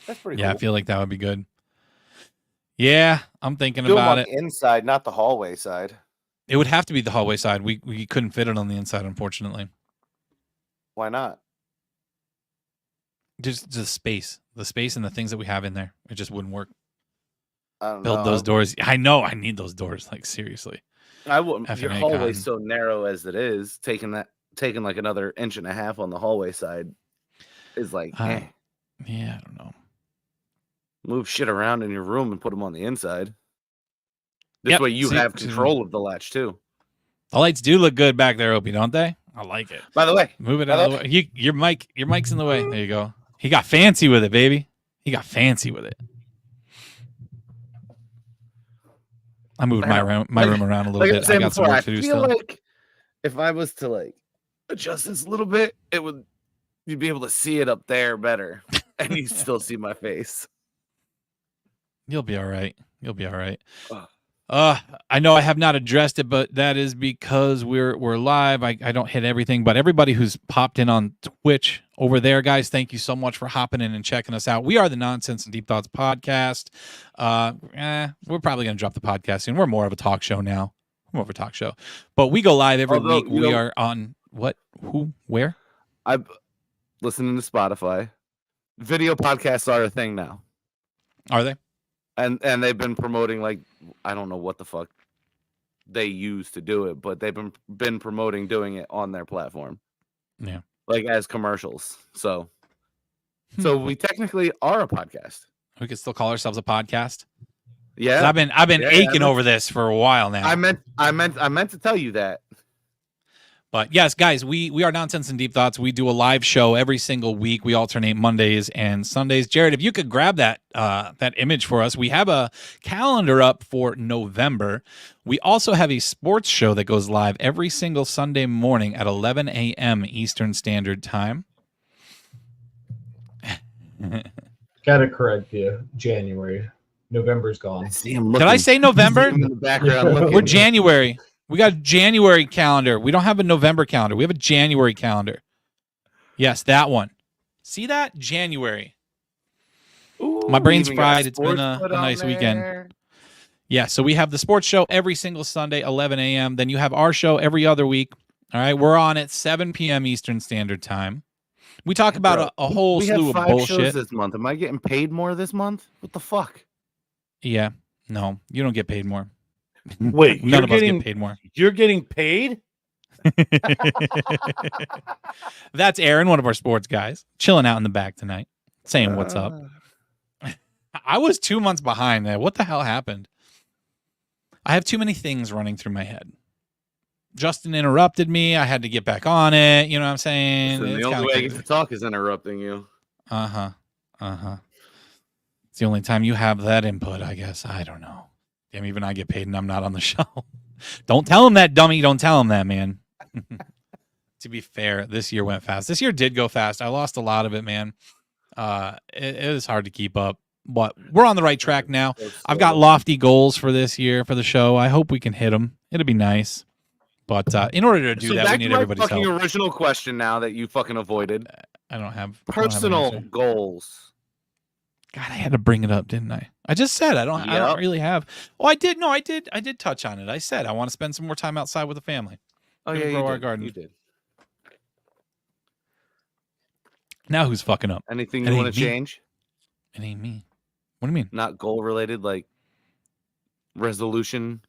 that's pretty. Yeah, cool. I feel like that would be good. Yeah, I'm thinking about it. Inside, not the hallway side. It would have to be the hallway side. We couldn't fit it on the inside, unfortunately. Why not? Just the space and the things that we have in there. It just wouldn't work. I don't Build know. those doors. I know. I need those doors. Like seriously. I wouldn't. Your hallway's so narrow as it is. Taking like another inch and a half on the hallway side is like, yeah, I don't know. Move shit around in your room and put them on the inside. This way you have control of the latch too. The lights do look good back there, Opie, don't they? I like it. By the way, move it out of the way. Your mic's in the way. There you go. He got fancy with it, baby. He got fancy with it. I moved my room around a little bit. I got some work to do still. Like if I was to like adjust this a little bit, you'd be able to see it up there better, and you still see my face. You'll be all right. You'll be all right. I know I have not addressed it, but that is because we're live. I don't hit everything, but everybody who's popped in on Twitch over there, guys, thank you so much for hopping in and checking us out. We are the Nonsense and Deep Thoughts podcast. We're probably going to drop the podcast soon. We're more of a talk show now. More of a talk show, but we go live every week. We are on what, who, where? I'm listening to Spotify. Video podcasts are a thing now. Are they? And they've been promoting, like, I don't know what the fuck they use to do it, but they've been promoting doing it on their platform. Yeah. Like as commercials. So we technically are a podcast. We could still call ourselves a podcast. Yeah. I've been aching over this for a while now. I meant to tell you that. But yes, guys, we are Nonsense and Deep Thoughts. We do a live show every single week. We alternate Mondays and Sundays. Jared, if you could grab that image for us, we have a calendar up for November. We also have a sports show that goes live every single Sunday morning at 11 a.m. Eastern Standard Time. Gotta correct you. January. November's gone. Did I say November? In the background We're January. We got a January calendar. We don't have a November calendar. We have a January calendar. Yes, that one. See that? January. Ooh, My brain's even got fried. It's been sports a put on nice there. weekend. Yeah, so we have the sports show every single Sunday, 11 a.m. Then you have our show every other week. All right, we're on at 7 p.m. Eastern Standard Time. We talk about a whole slew of have 5 shows bullshit. this month. Am I getting paid more this month? What the fuck? Yeah, no, you don't get paid more. Wait, None of us get paid more. You're getting paid? That's Aaron, one of our sports guys, chilling out in the back tonight, saying what's up. I was 2 months behind there. What the hell happened? I have too many things running through my head. Justin interrupted me. I had to get back on it. You know what I'm saying? Listen, the only way I get to talk is interrupting you. Uh-huh. It's the only time you have that input, I guess. I don't know. Damn, even I get paid and I'm not on the show. Don't tell him that, dummy. Don't tell him that, man. To be fair, this year went fast. This year did go fast. I lost a lot of it, man. It is hard to keep up. But we're on the right track now. I've got lofty goals for this year for the show. I hope we can hit them. It'll be nice. But in order to do that, we need everybody's fucking help. Original question now that you fucking avoided. I don't have an Personal answer. goals. God, I had to bring it up, didn't I? I just said I don't really have. Oh, I did. No, I did touch on it. I said I want to spend some more time outside with the family. Oh Gonna yeah, grow you our did. garden. You did. Now who's fucking up? Anything It you ain't want to me. change? It ain't me. What do you mean? Not goal related, like resolution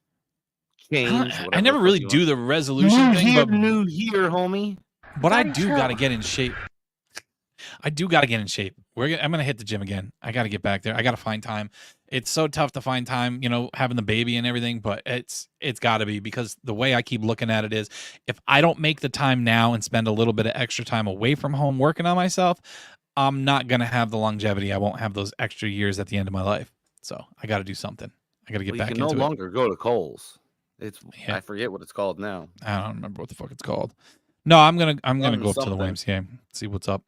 change. I never really do the resolution thing, but New year, homie. I do got to get in shape. I'm gonna hit the gym again. I got to get back there. I got to find time. It's so tough to find time, having the baby and everything. But it's got to be, because the way I keep looking at it is, if I don't make the time now and spend a little bit of extra time away from home working on myself, I'm not gonna have the longevity. I won't have those extra years at the end of my life. So I got to do something. I got to get back into You can no it. longer go to Kohl's. Yeah. I forget what it's called now. I don't remember what the fuck it's called. No, I'm gonna go up to the something. YMCA, see what's up.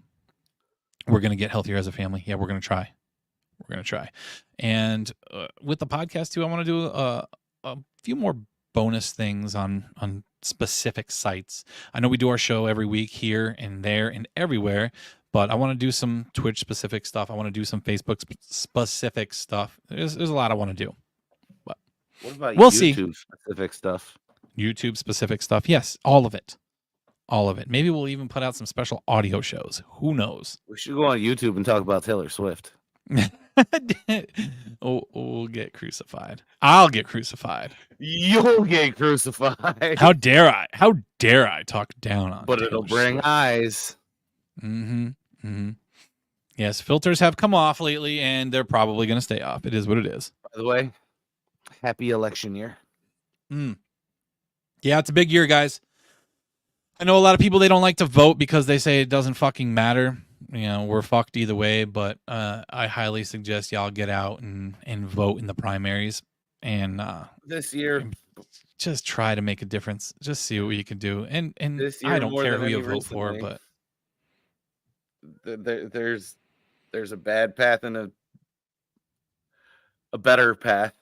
We're gonna get healthier as a family. Yeah, we're gonna try. And with the podcast too, I want to do a few more bonus things on specific sites. I know we do our show every week here and there and everywhere, but I want to do some Twitch specific stuff. I want to do some Facebook specific stuff. There's a lot I want to do. But What about we'll see. YouTube specific stuff? YouTube specific stuff. Yes, all of it. Maybe we'll even put out some special audio shows. Who knows? We should go on YouTube and talk about Taylor Swift. We'll get crucified. I'll get crucified. You'll get crucified. How dare I talk down on? But Taylor it'll bring Swift. eyes. Yes, filters have come off lately, and they're probably going to stay off. It is what it is. By the way, happy election year. Yeah, it's a big year, guys. I know a lot of people, they don't like to vote because they say it doesn't fucking matter. We're fucked either way, but I highly suggest y'all get out and vote in the primaries and This year, just try to make a difference. Just see what you can do. And This year I don't more care than who you any vote for, recently. but there's a bad path and a better path.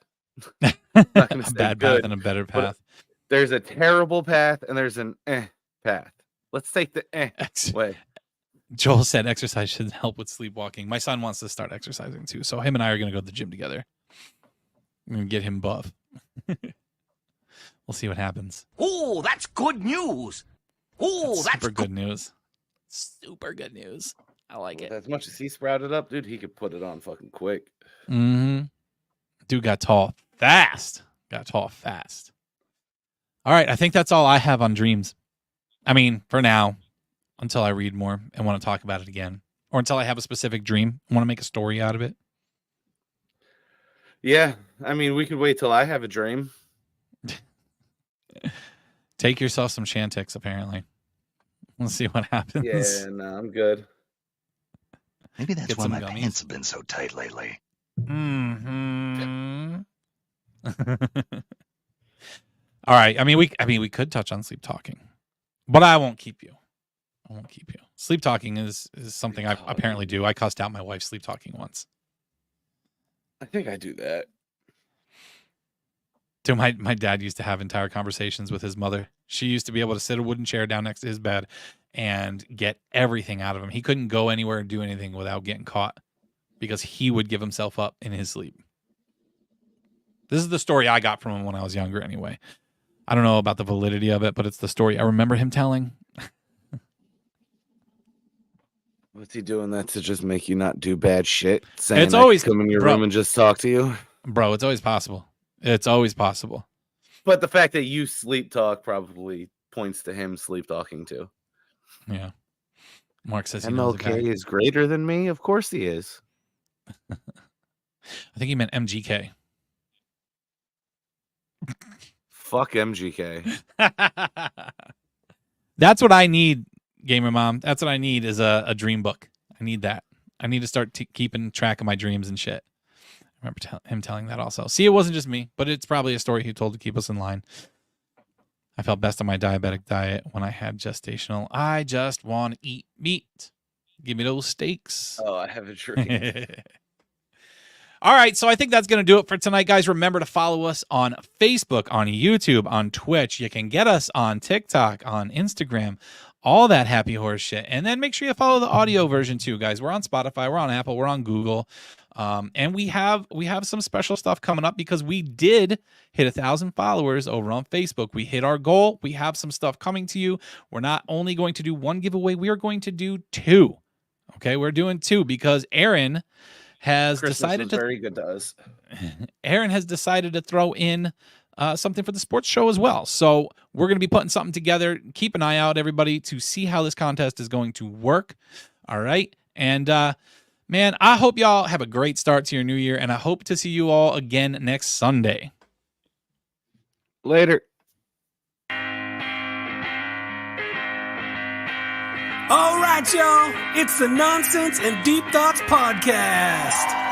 Not gonna a say bad good, path and a better but path. There's a terrible path and there's an path. Let's take the way. Joel said exercise should help with sleepwalking. My son wants to start exercising too, so him and I are going to go to the gym together. I'm going to get him buff. We'll see what happens. Oh, that's good news. Oh, that's super good news. Super good news. I like it. As much as he sprouted up, dude, he could put it on fucking quick. Mm-hmm. Dude got tall fast. All right, I think that's all I have on dreams. I mean, for now, until I read more and want to talk about it again, or until I have a specific dream, want to make a story out of it. Yeah, I mean, we could wait till I have a dream. Take yourself some Chantix, apparently. We'll see what happens. Yeah, no, I'm good. Maybe that's Get why some my gummies. pants have been so tight lately. Mm-hmm. All right. I mean, we could touch on sleep talking, but I won't keep you. Sleep talking is something I apparently do. I cussed out my wife sleep talking once. I think I do that. Dude, my dad used to have entire conversations with his mother. She used to be able to sit a wooden chair down next to his bed and get everything out of him. He couldn't go anywhere and do anything without getting caught because he would give himself up in his sleep. This is the story I got from him when I was younger anyway. I don't know about the validity of it, but it's the story I remember him telling. What's he doing that to just make you not do bad shit? Saying It's always come in your bro. room and just talk to you? Bro, it's always possible. It's always possible. But the fact that you sleep talk probably points to him sleep talking too. Yeah. Mark says he knows MLK is greater than me? Of course he is. I think he meant MGK. Fuck MGK. That's what I need, Gamer Mom. That's what I need is a dream book. I need that. I need to start keeping track of my dreams and shit. I remember him telling that also. See, it wasn't just me, but it's probably a story he told to keep us in line. I felt best on my diabetic diet when I had gestational. I just want to eat meat. Give me those steaks. Oh, I have a dream. All right, so I think that's going to do it for tonight, guys. Remember to follow us on Facebook, on YouTube, on Twitch. You can get us on TikTok, on Instagram, all that happy horse shit. And then make sure you follow the audio version too, guys. We're on Spotify, we're on Apple, we're on Google. And we have some special stuff coming up because we did hit 1,000 followers over on Facebook. We hit our goal. We have some stuff coming to you. We're not only going to do one giveaway, we are going to do two. Okay, we're doing two because Aaron has decided to very good to us. Aaron has decided to throw in something for the sports show as well. So we're going to be putting something together. Keep an eye out, everybody, to see how this contest is going to work. All right. And man, I hope y'all have a great start to your new year, and I hope to see you all again next Sunday. Later. All right, y'all. It's the Nonsense and Deep Thoughts Podcast.